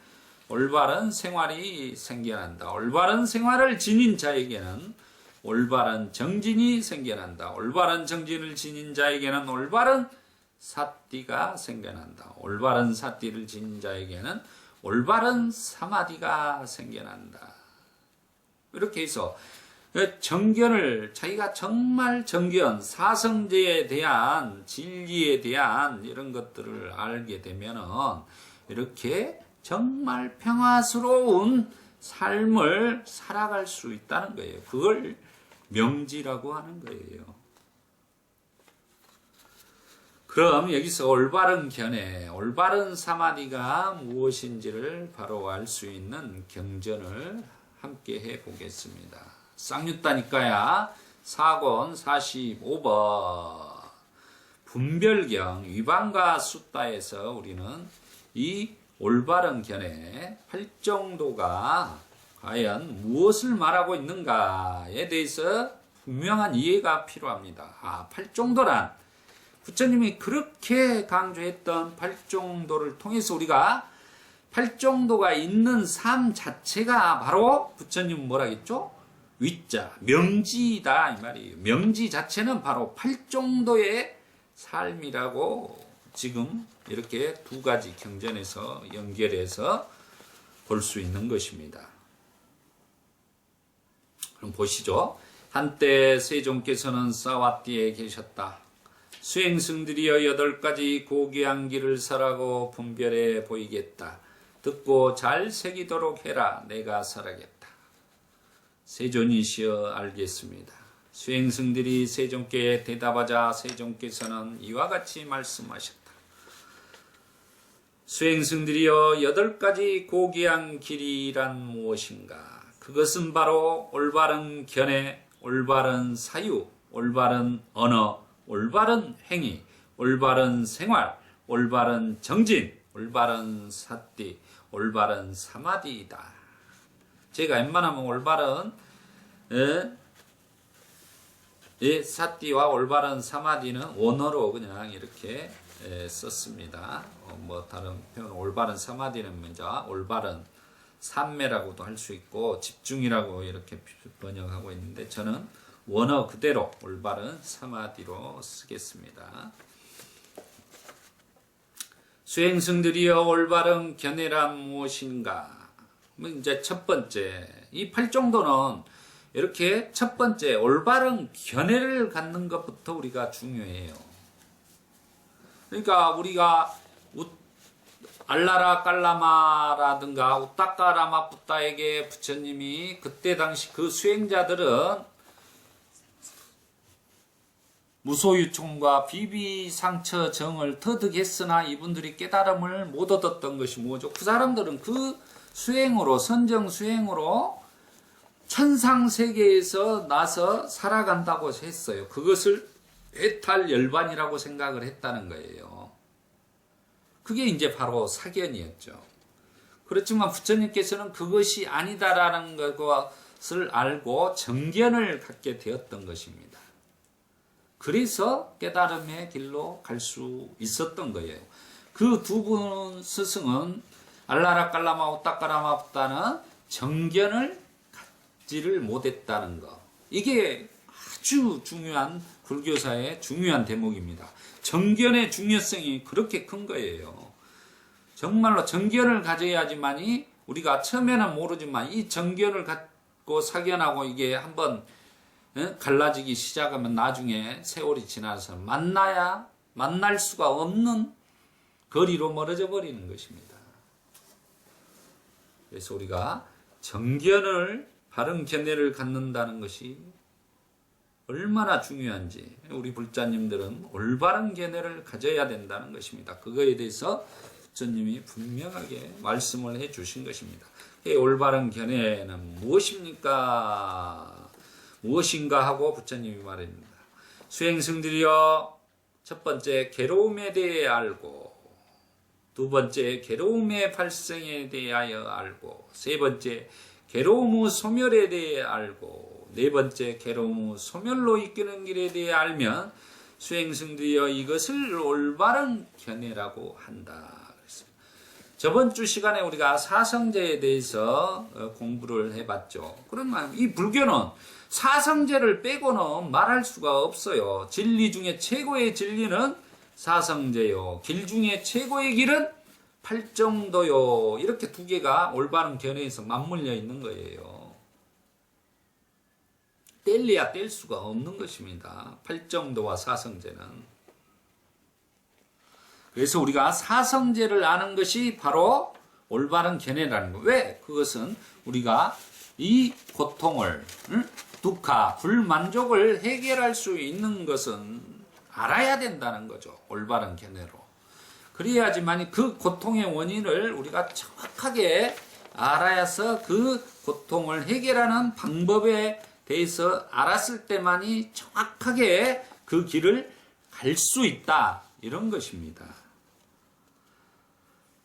[SPEAKER 1] 올바른 생활이 생겨난다. 올바른 생활을 지닌 자에게는 올바른 정진이 생겨난다. 올바른 정진을 지닌 자에게는 올바른 삿띠가 생겨난다. 올바른 삿띠를 지닌 자에게는 올바른 사마디가 생겨난다. 이렇게 해서 정견을 자기가 정말 정견, 사성제에 대한 진리에 대한 이런 것들을 알게 되면은 이렇게 정말 평화스러운 삶을 살아갈 수 있다는 거예요. 그걸 명지라고 하는 거예요. 그럼 여기서 올바른 견해, 올바른 사마디가 무엇인지를 바로 알 수 있는 경전을 함께 해보겠습니다. 쌍유따니까야 4권 45번 분별경 위반과 숫다에서 우리는 이 올바른 견해, 팔정도가 과연 무엇을 말하고 있는가에 대해서 분명한 이해가 필요합니다. 팔정도란 부처님이 그렇게 강조했던 팔정도를 통해서 우리가 팔정도가 있는 삶 자체가 바로 부처님은 뭐라 했죠? 위자, 명지이다 이 말이에요. 명지 자체는 바로 팔정도의 삶이라고 지금 이렇게 두 가지 경전에서 연결해서 볼 수 있는 것입니다. 그럼 보시죠. 한때 세종께서는 사와띠에 계셨다. 수행승들이여 8가지 고귀한 길을 설하고 분별해 보이겠다. 듣고 잘 새기도록 해라. 내가 설하겠다. 세존이시여 알겠습니다. 수행승들이 세종께 대답하자 세종께서는 이와 같이 말씀하셨다. 수행승들이여 8가지 고귀한 길이란 무엇인가? 그것은 바로 올바른 견해, 올바른 사유, 올바른 언어, 올바른 행위, 올바른 생활, 올바른 정진, 올바른 사띠, 올바른 사마디이다. 제가 웬만하면 올바른 사띠와 올바른 사마디는 원어로 그냥 이렇게 썼습니다. 다른 표현 올바른 사마디는 먼저 올바른 삼매라고도 할 수 있고 집중이라고 이렇게 번역하고 있는데 저는 원어 그대로 올바른 사마디로 쓰겠습니다. 수행승들이여 올바른 견해란 무엇인가? 이제 첫 번째 이 팔정도는 이렇게 첫 번째 올바른 견해를 갖는 것부터 우리가 중요해요. 그러니까 우리가 알라라 깔라마라든가 우따까라마 붓다에게 부처님이 그때 당시 그 수행자들은 무소유총과 비비상처 정을 터득했으나 이분들이 깨달음을 못 얻었던 것이 뭐죠? 그 사람들은 그 수행으로 선정 수행으로 천상세계에서 나서 살아간다고 했어요. 그것을 해탈열반이라고 생각을 했다는 거예요. 그게 이제 바로 사견이었죠. 그렇지만 부처님께서는 그것이 아니다라는 것을 알고 정견을 갖게 되었던 것입니다. 그래서 깨달음의 길로 갈 수 있었던 거예요. 그 두 분 스승은 알라라 깔라마 우따까라마 붓다는 정견을 갖지를 못했다는 것. 이게 아주 중요한 불교사의 중요한 대목입니다. 정견의 중요성이 그렇게 큰 거예요. 정말로 정견을 가져야지만이 우리가 처음에는 모르지만 이 정견을 갖고 사견하고 이게 한번 갈라지기 시작하면 나중에 세월이 지나서 만날 수가 없는 거리로 멀어져 버리는 것입니다. 그래서 우리가 정견을 바른 견해를 갖는다는 것이 얼마나 중요한지 우리 불자님들은 올바른 견해를 가져야 된다는 것입니다. 그거에 대해서 부처님이 분명하게 말씀을 해 주신 것입니다. 올바른 견해는 무엇입니까? 무엇인가 하고 부처님이 말합니다. 수행승들이여 첫 번째 괴로움에 대해 알고 두 번째 괴로움의 발생에 대하여 알고 세 번째 괴로움 후 소멸에 대해 알고 네 번째 괴로움 후 소멸로 이끄는 길에 대해 알면 수행승들이여 이것을 올바른 견해라고 한다. 저번 주 시간에 우리가 사성제에 대해서 공부를 해봤죠. 그러면 이 불교는 사성제를 빼고는 말할 수가 없어요. 진리 중에 최고의 진리는 사성제요. 길 중에 최고의 길은 팔정도요. 이렇게 두 개가 올바른 견해에서 맞물려 있는 거예요. 뗄래야 뗄 수가 없는 것입니다. 팔정도와 사성제는. 그래서 우리가 사성제를 아는 것이 바로 올바른 견해라는 거예요. 왜? 그것은 우리가 이 고통을, 두카, 불만족을 해결할 수 있는 것은 알아야 된다는 거죠. 올바른 견해로. 그래야지만 그 고통의 원인을 우리가 정확하게 알아야서 그 고통을 해결하는 방법에 대해서 알았을 때만이 정확하게 그 길을 갈 수 있다. 이런 것입니다.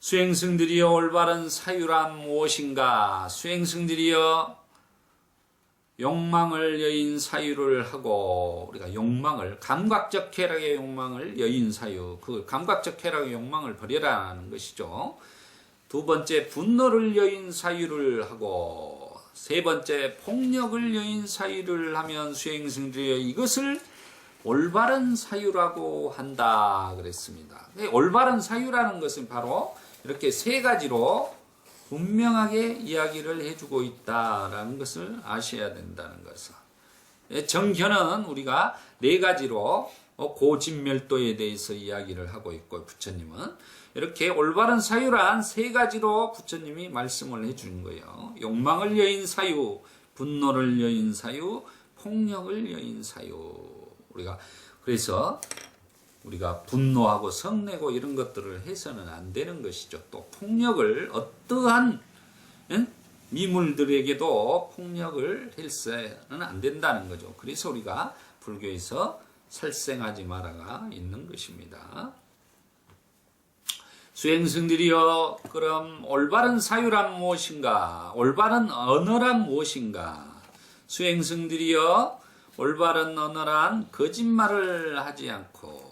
[SPEAKER 1] 수행승들이여 올바른 사유란 무엇인가? 수행승들이여 욕망을 여인 사유를 하고, 우리가 욕망을, 감각적 쾌락의 욕망을 여인 사유, 그 감각적 쾌락의 욕망을 버려라는 것이죠. 두 번째, 분노를 여인 사유를 하고, 세 번째, 폭력을 여인 사유를 하면 수행승들이여 이것을 올바른 사유라고 한다 그랬습니다. 올바른 사유라는 것은 바로 이렇게 세 가지로 분명하게 이야기를 해주고 있다라는 것을 아셔야 된다는 것을. 정견은 우리가 네 가지로 고진멸도에 대해서 이야기를 하고 있고, 부처님은 이렇게 올바른 사유란 세 가지로 부처님이 말씀을 해주는 거예요. 욕망을 여인 사유, 분노를 여인 사유, 폭력을 여인 사유. 그래서 우리가 분노하고 성내고 이런 것들을 해서는 안 되는 것이죠. 또 폭력을 어떠한 미물들에게도 폭력을 해서는 안 된다는 거죠. 그래서 우리가 불교에서 살생하지 말아가 있는 것입니다. 수행승들이여, 그럼 올바른 사유란 무엇인가? 올바른 언어란 무엇인가? 수행승들이여, 올바른 언어란 거짓말을 하지 않고,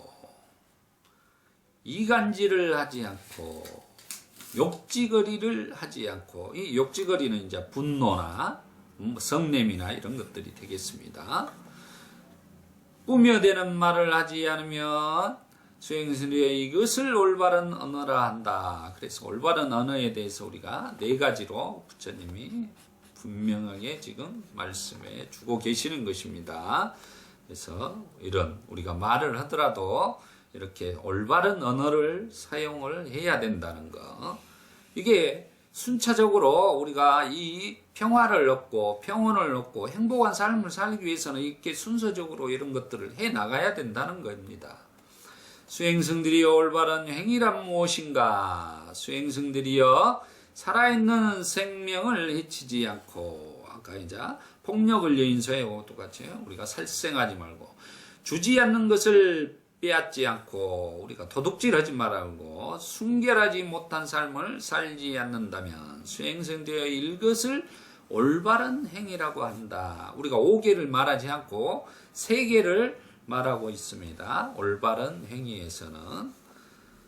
[SPEAKER 1] 이간질을 하지 않고, 욕지거리를 하지 않고, 이 욕지거리는 이제 분노나 성냄이나 이런 것들이 되겠습니다. 꾸며대는 말을 하지 않으면 수행승들이여 이것을 올바른 언어라 한다. 그래서 올바른 언어에 대해서 우리가 네 가지로 부처님이 분명하게 지금 말씀해 주고 계시는 것입니다. 그래서 이런 우리가 말을 하더라도 이렇게 올바른 언어를 사용을 해야 된다는 거. 이게 순차적으로 우리가 이 평화를 얻고 평온을 얻고 행복한 삶을 살기 위해서는 이렇게 순서적으로 이런 것들을 해 나가야 된다는 겁니다. 수행승들이여 올바른 행위란 무엇인가? 수행승들이여 살아있는 생명을 해치지 않고, 아까 이제 폭력을 여인서하고 똑같이요. 우리가 살생하지 말고, 주지 않는 것을 빼앗지 않고, 우리가 도둑질하지 말고, 순결하지 못한 삶을 살지 않는다면 수행승되어 이것을 올바른 행위라고 한다. 우리가 5개를 말하지 않고 3개를 말하고 있습니다. 올바른 행위에서는.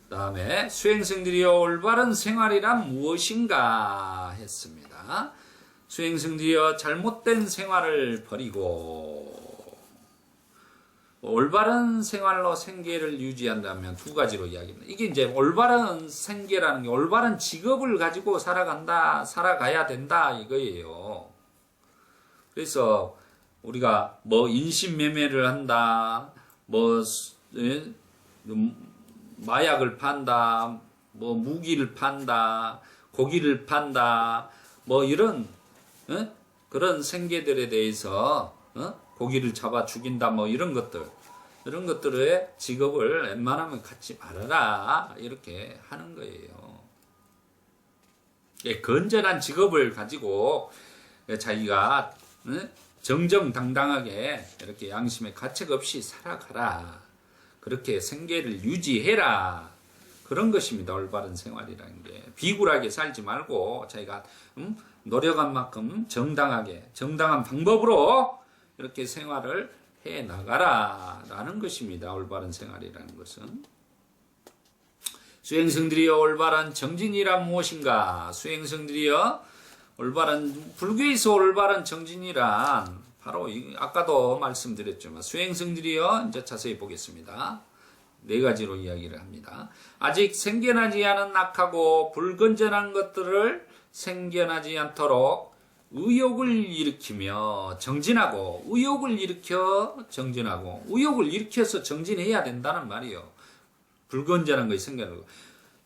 [SPEAKER 1] 다음에 수행승들이여 올바른 생활이란 무엇인가 했습니다. 수행승들이여 잘못된 생활을 버리고 올바른 생활로 생계를 유지한다면 두 가지로 이야기합니다. 이게 이제 올바른 생계라는 게 올바른 직업을 가지고 살아가야 된다 이거예요. 그래서 우리가 뭐 인신매매를 한다, 뭐 마약을 판다, 뭐 무기를 판다, 고기를 판다, 뭐 이런 그런 생계들에 대해서 고기를 잡아 죽인다, 뭐 이런 것들의 직업을 웬만하면 갖지 말아라 이렇게 하는 거예요. 건전한 직업을 가지고 자기가 정정당당하게 이렇게 양심의 가책 없이 살아가라. 그렇게 생계를 유지해라. 그런 것입니다. 올바른 생활이라는 게. 비굴하게 살지 말고 자기가 노력한 만큼 정당하게 정당한 방법으로 이렇게 생활을 해 나가라 라는 것입니다. 올바른 생활이라는 것은. 수행승들이여 올바른 정진이란 무엇인가? 수행승들이여 올바른 불교에서 올바른 정진이란 바로 아까도 말씀드렸지만 수행승들이여 이제 자세히 보겠습니다. 4가지로 이야기를 합니다. 아직 생겨나지 않은 악하고 불건전한 것들을 생겨나지 않도록 의욕을 일으키며 정진하고, 의욕을 일으켜 정진하고, 의욕을 일으켜서 정진해야 된다는 말이에요. 불건전한 것이 생겨나고,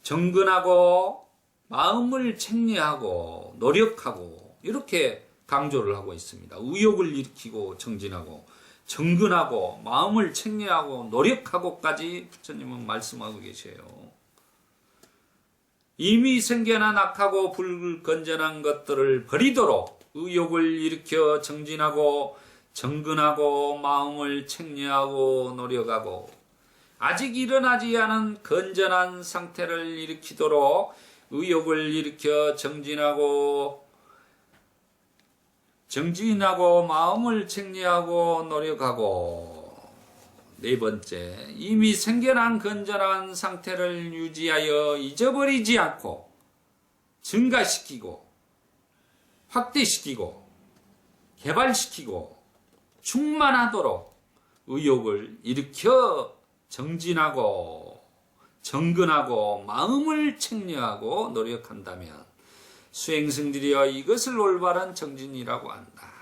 [SPEAKER 1] 정근하고 마음을 책리하고 노력하고 이렇게 강조를 하고 있습니다. 의욕을 일으키고 정진하고 정근하고 마음을 책리하고 노력하고까지 부처님은 말씀하고 계세요. 이미 생겨난 악하고 불건전한 것들을 버리도록 의욕을 일으켜 정진하고 정근하고 마음을 책리하고 노력하고, 아직 일어나지 않은 건전한 상태를 일으키도록 의욕을 일으켜 정진하고 마음을 책리하고 노력하고. 네 번째, 이미 생겨난 건전한 상태를 유지하여 잊어버리지 않고 증가시키고 확대시키고 개발시키고 충만하도록 의욕을 일으켜 정진하고 정근하고 마음을 책려하고 노력한다면 수행승들이여 이것을 올바른 정진이라고 한다.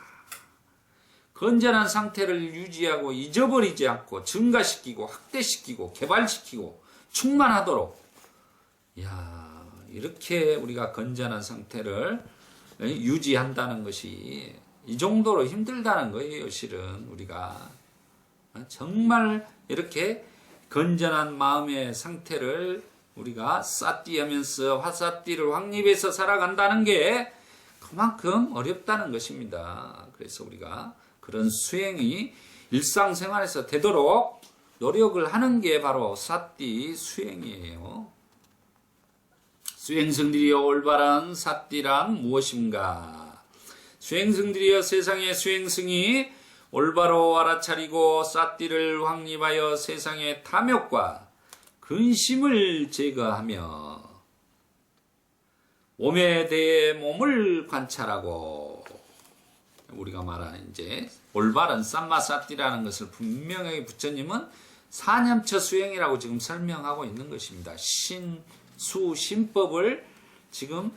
[SPEAKER 1] 건전한 상태를 유지하고 잊어버리지 않고 증가시키고 확대시키고 개발시키고 충만하도록. 이렇게 우리가 건전한 상태를 유지한다는 것이 이 정도로 힘들다는 거예요. 실은 우리가 정말 이렇게 건전한 마음의 상태를 우리가 싸띠하면서 화싸띠를 확립해서 살아간다는 게 그만큼 어렵다는 것입니다. 그래서 우리가 그런 수행이 일상생활에서 되도록 노력을 하는 게 바로 사띠 수행이에요. 수행승들이여 올바른 사띠란 무엇인가? 수행승들이여 세상의 수행승이 올바로 알아차리고 사띠를 확립하여 세상의 탐욕과 근심을 제거하며 몸에 대해 몸을 관찰하고. 우리가 말하는 이제 올바른 삼마사띠라는 것을 분명하게 부처님은 사념처 수행이라고 지금 설명하고 있는 것입니다. 신법을 지금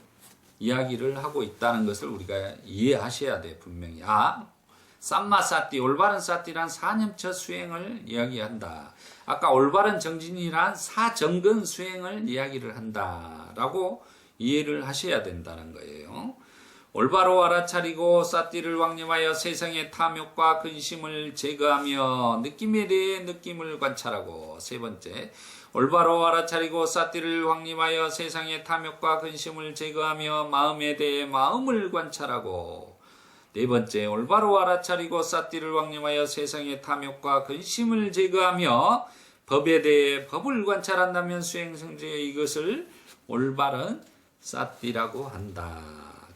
[SPEAKER 1] 이야기를 하고 있다는 것을 우리가 이해하셔야 돼. 분명히 삼마사띠 올바른 사띠란 사념처 수행을 이야기한다. 아까 올바른 정진이란 사정근 수행을 이야기를 한다라고 이해를 하셔야 된다는 거예요. 올바로 알아차리고 사띠를 확립하여 세상의 탐욕과 근심을 제거하며 느낌에 대해 느낌을 관찰하고. 세 번째, 올바로 알아차리고 사띠를 확립하여 세상의 탐욕과 근심을 제거하며 마음에 대해 마음을 관찰하고. 네 번째, 올바로 알아차리고 사띠를 확립하여 세상의 탐욕과 근심을 제거하며 법에 대해 법을 관찰한다면 수행승제의 이것을 올바른 사띠라고 한다.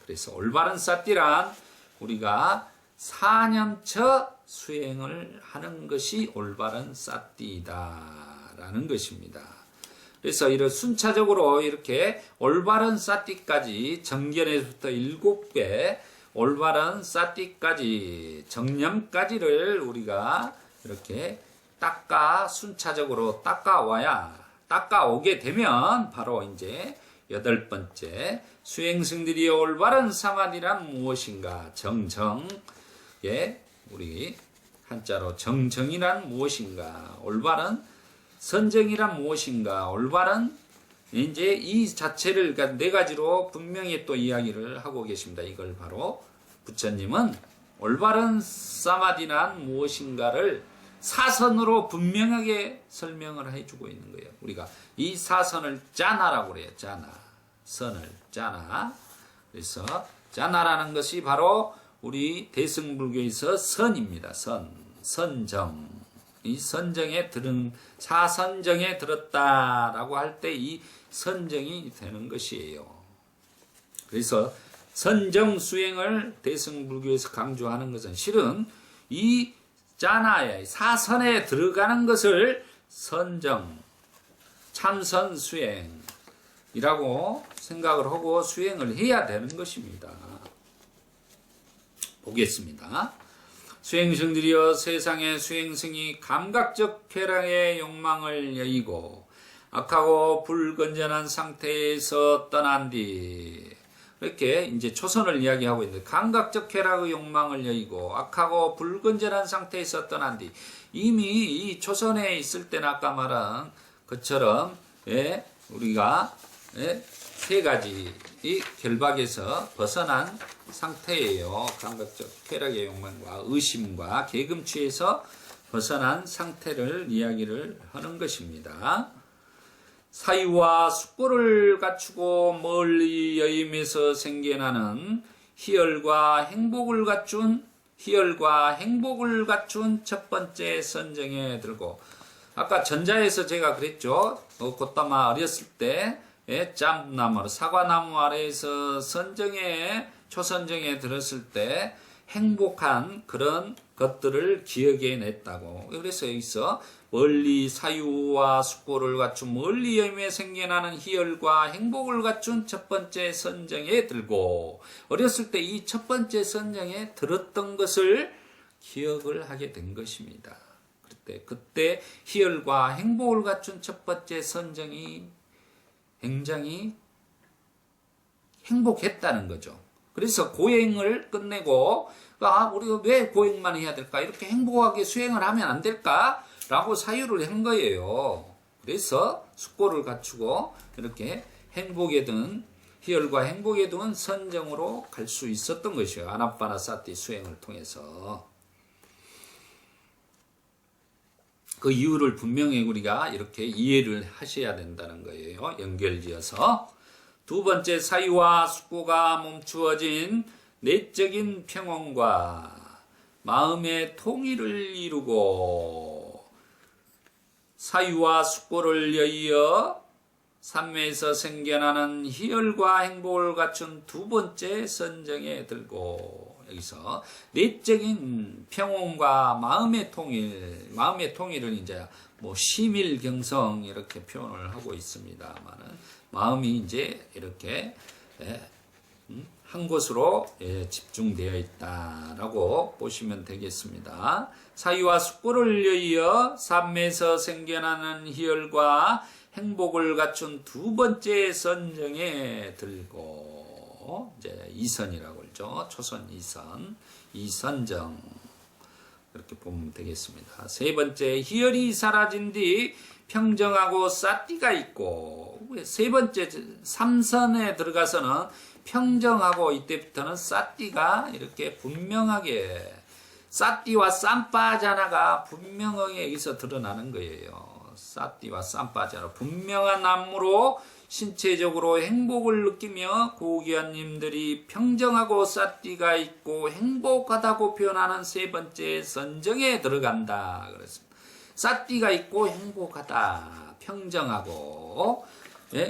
[SPEAKER 1] 그래서 올바른 사띠란 우리가 사념처 수행을 하는 것이 올바른 사띠다라는 것입니다. 그래서 이런 순차적으로 이렇게 올바른 사띠까지 정견에서부터 7배 올바른 사띠까지 정념까지를 우리가 이렇게 순차적으로 닦아오게 되면 바로 이제 8번째, 수행승들이 올바른 사마디란 무엇인가? 우리 한자로 정정이란 무엇인가? 올바른 선정이란 무엇인가? 올바른 이제 이 자체를 그러니까 4가지로 분명히 또 이야기를 하고 계십니다. 이걸 바로 부처님은 올바른 사마디란 무엇인가를 사선으로 분명하게 설명을 해주고 있는 거예요. 우리가 이 사선을 짜나라고 그래요. 선을 짜나. 그래서 짜나라는 것이 바로 우리 대승불교에서 선입니다. 선정. 이 선정에 사선정에 들었다라고 할 때 이 선정이 되는 것이에요. 그래서 선정 수행을 대승불교에서 강조하는 것은 실은 이 짜나의 사선에 들어가는 것을 선정, 참선 수행이라고 생각을 하고 수행을 해야 되는 것입니다. 보겠습니다. 수행승들이여 세상의 수행승이 감각적 쾌락의 욕망을 여의고 악하고 불건전한 상태에서 떠난 뒤 이렇게 이제 초선을 이야기하고 있는데 감각적 쾌락의 욕망을 여의고 악하고 불건전한 상태에서 떠난 뒤 이미 이 초선에 있을 때는 아까 말한 것처럼 우리가 3가지 이 결박에서 벗어난 상태예요. 감각적 쾌락의 욕망과 의심과 계금취에서 벗어난 상태를 이야기를 하는 것입니다. 사유와 숙고를 갖추고 멀리 여임에서 생겨나는 희열과 행복을 갖춘 첫 번째 선정에 들고 아까 전자에서 제가 그랬죠. 꽃다마 어렸을 때 짬나무, 사과나무 아래에서 초선정에 들었을 때 행복한 그런 것들을 기억해냈다고. 그래서 여기서 멀리 사유와 숙고를 갖춘 멀리 여임에 생겨나는 희열과 행복을 갖춘 첫 번째 선정에 들고, 어렸을 때 이 첫 번째 선정에 들었던 것을 기억을 하게 된 것입니다. 그때 희열과 행복을 갖춘 첫 번째 선정이 굉장히 행복했다는 거죠. 그래서 고행을 끝내고 우리가 왜 고행만 해야 될까? 이렇게 행복하게 수행을 하면 안 될까? 라고 사유를 한 거예요. 그래서 숙고를 갖추고 이렇게 행복에 든 희열과 행복에 든 선정으로 갈 수 있었던 것이에요. 아나빠나사티 수행을 통해서. 그 이유를 분명히 우리가 이렇게 이해를 하셔야 된다는 거예요. 연결지어서. 두 번째, 사유와 숙고가 멈추어진 내적인 평온과 마음의 통일을 이루고, 사유와 숙고를 여이어 삼매에서 생겨나는 희열과 행복을 갖춘 두 번째 선정에 들고, 여기서 내적인 평온과 마음의 통일을 이제 심일경성 이렇게 표현을 하고 있습니다만은, 마음이 이제 이렇게 한 곳으로 집중되어 있다라고 보시면 되겠습니다. 사유와 숙고를 위하여 삼매에서 생겨나는 희열과 행복을 갖춘 두 번째 선정에 들고, 이제 이선이라고 그러죠. 초선 이선정 이렇게 보면 되겠습니다. 세 번째, 희열이 사라진 뒤 평정하고 사띠가 있고, 세 번째 삼선에 들어가서는 평정하고, 이때부터는 사띠가 이렇게 분명하게, 사띠와 쌈빠자나가 분명하게 여기서 드러나는 거예요. 사띠와 쌈빠자나, 분명한 안무로 신체적으로 행복을 느끼며 고귀한님들이 평정하고 사띠가 있고 행복하다고 표현하는 세 번째 선정에 들어간다 그랬습니다. 사띠가 있고 행복하다, 평정하고,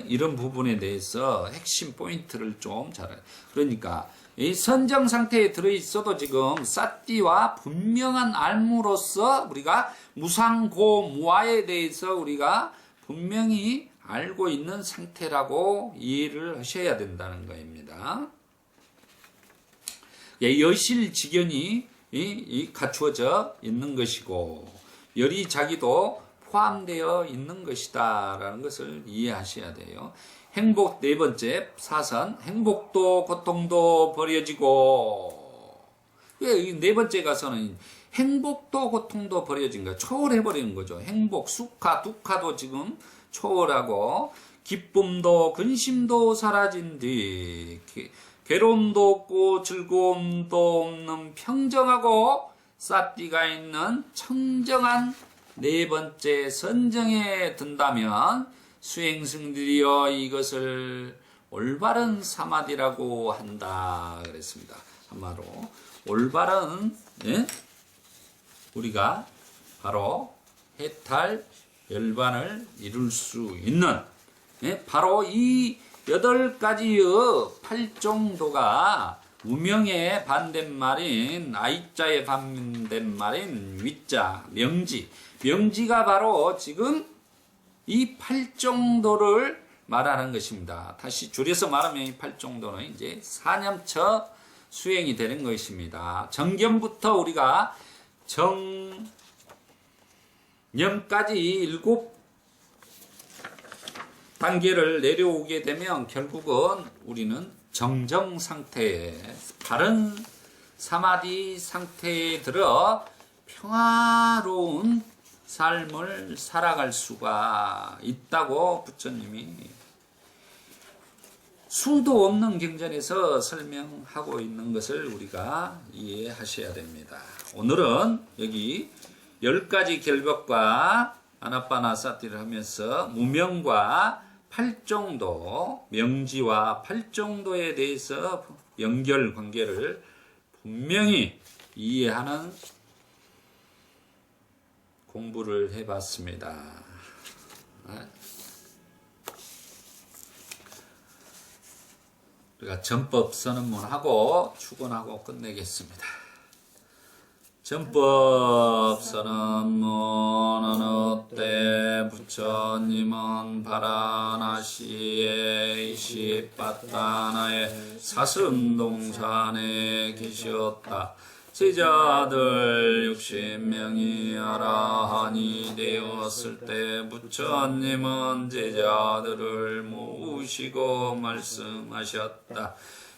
[SPEAKER 1] 이런 부분에 대해서 핵심 포인트를 좀 잘, 그러니까 이 선정 상태에 들어있어도 지금 사띠와 분명한 알무로서 우리가 무상고무아에 대해서 우리가 분명히 알고 있는 상태라고 이해를 하셔야 된다는 것입니다. 여실직연이 갖추어져 있는 것이고, 열이자기도 포함되어 있는 것이다 라는 것을 이해하셔야 돼요. 행복, 네 번째 사선, 행복도 고통도 버려지고, 네 번째 가서는 행복도 고통도 버려진 거예요. 초월해버리는 거죠. 행복, 수카, 두카도 지금 초월하고, 기쁨도 근심도 사라진 뒤 괴로움도 없고 즐거움도 없는 평정하고 사띠가 있는 청정한 네 번째 선정에 든다면 수행승들이여 이것을 올바른 사마디라고 한다 그랬습니다. 한마로 올바른, 우리가 바로 해탈 열반을 이룰 수 있는, 바로 이 8가지의 팔종도가 무명의 반대말인 아이자의 반대말인 위자, 명지가 바로 지금 이 팔종도를 말하는 것입니다. 다시 줄여서 말하면 이 팔종도는 이제 사념처 수행이 되는 것입니다. 정견부터 우리가 정념까지 7단계를 내려오게 되면 결국은 우리는 정정 상태에, 바른 사마디 상태에 들어 평화로운 삶을 살아갈 수가 있다고 부처님이 수도 없는 경전에서 설명하고 있는 것을 우리가 이해하셔야 됩니다. 오늘은 여기 10가지 결벽과 아나빠나사티를 하면서 무명과 팔종도, 명지와 팔종도에 대해서 연결 관계를 분명히 이해하는 공부를 해봤습니다. 우리가 전법 선언문하고 축원하고 끝내겠습니다. 전법 선언문은 어때 부처님은 바라나시에 이시빠따나의 사슴동산에 계셨다. 제자들 60명이 아라한이 되었을 때 부처님은 제자들을 모으시고 말씀하셨다.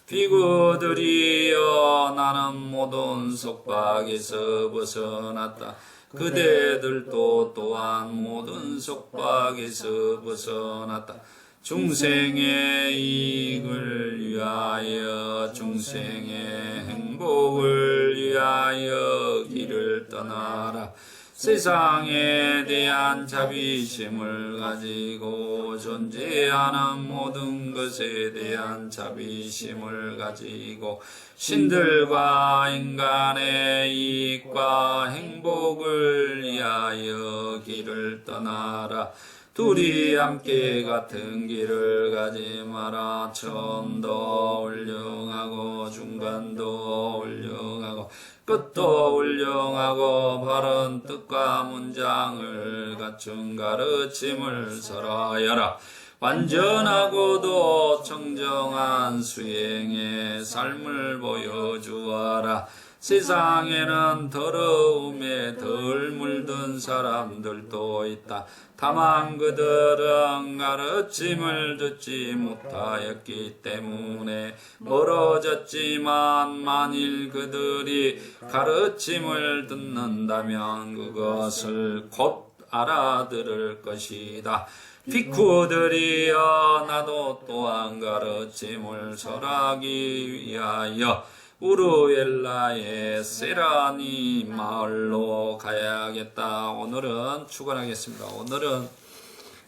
[SPEAKER 1] 비구들이여 나는 모든 속박에서 벗어났다. 그대들도 또한 모든 속박에서 벗어났다. 중생의 이익을 위하여 중생의 행복을 위하여 길을 떠나라. 세상에 대한 자비심을 가지고 존재하는 모든 것에 대한 자비심을 가지고 신들과 인간의 이익과 행복을 위하여 길을 떠나라. 둘이 함께 같은 길을 가지 마라. 처음도 훌륭하고 중간도 훌륭하고 끝도 훌륭하고 바른 뜻과 문장을 갖춘 가르침을 설하여라. 완전하고도 청정한 수행의 삶을 보여주어라. 세상에는 더러움에 덜 물든 사람들도 있다. 다만 그들은 가르침을 듣지 못하였기 때문에 멀어졌지만 만일 그들이 가르침을 듣는다면 그것을 곧 알아들을 것이다. 비쿠들이여 나도 또한 가르침을 설하기 위하여 우르엘라의 세라니 마을로 가야겠다. 오늘은 축원하겠습니다. 오늘은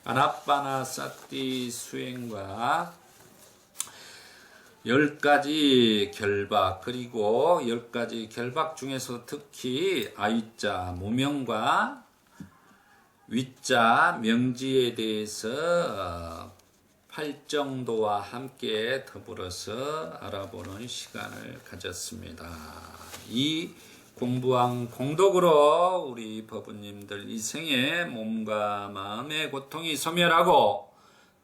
[SPEAKER 1] 아나빠나사티 수행과 10가지 결박, 그리고 10가지 결박 중에서 특히 아이자 무명과 위자 명지에 대해서 팔정도와 함께 더불어서 알아보는 시간을 가졌습니다. 이 공부한 공덕으로 우리 법우님들 이생의 몸과 마음의 고통이 소멸하고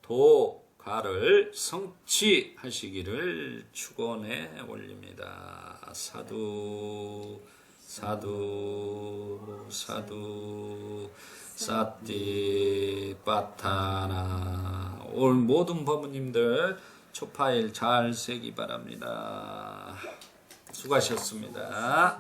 [SPEAKER 1] 도가를 성취하시기를 축원해 올립니다. 사두 사두 사두 사띠 빠타나. 오늘 모든 법우님들 초파일 잘 세기 바랍니다. 수고하셨습니다.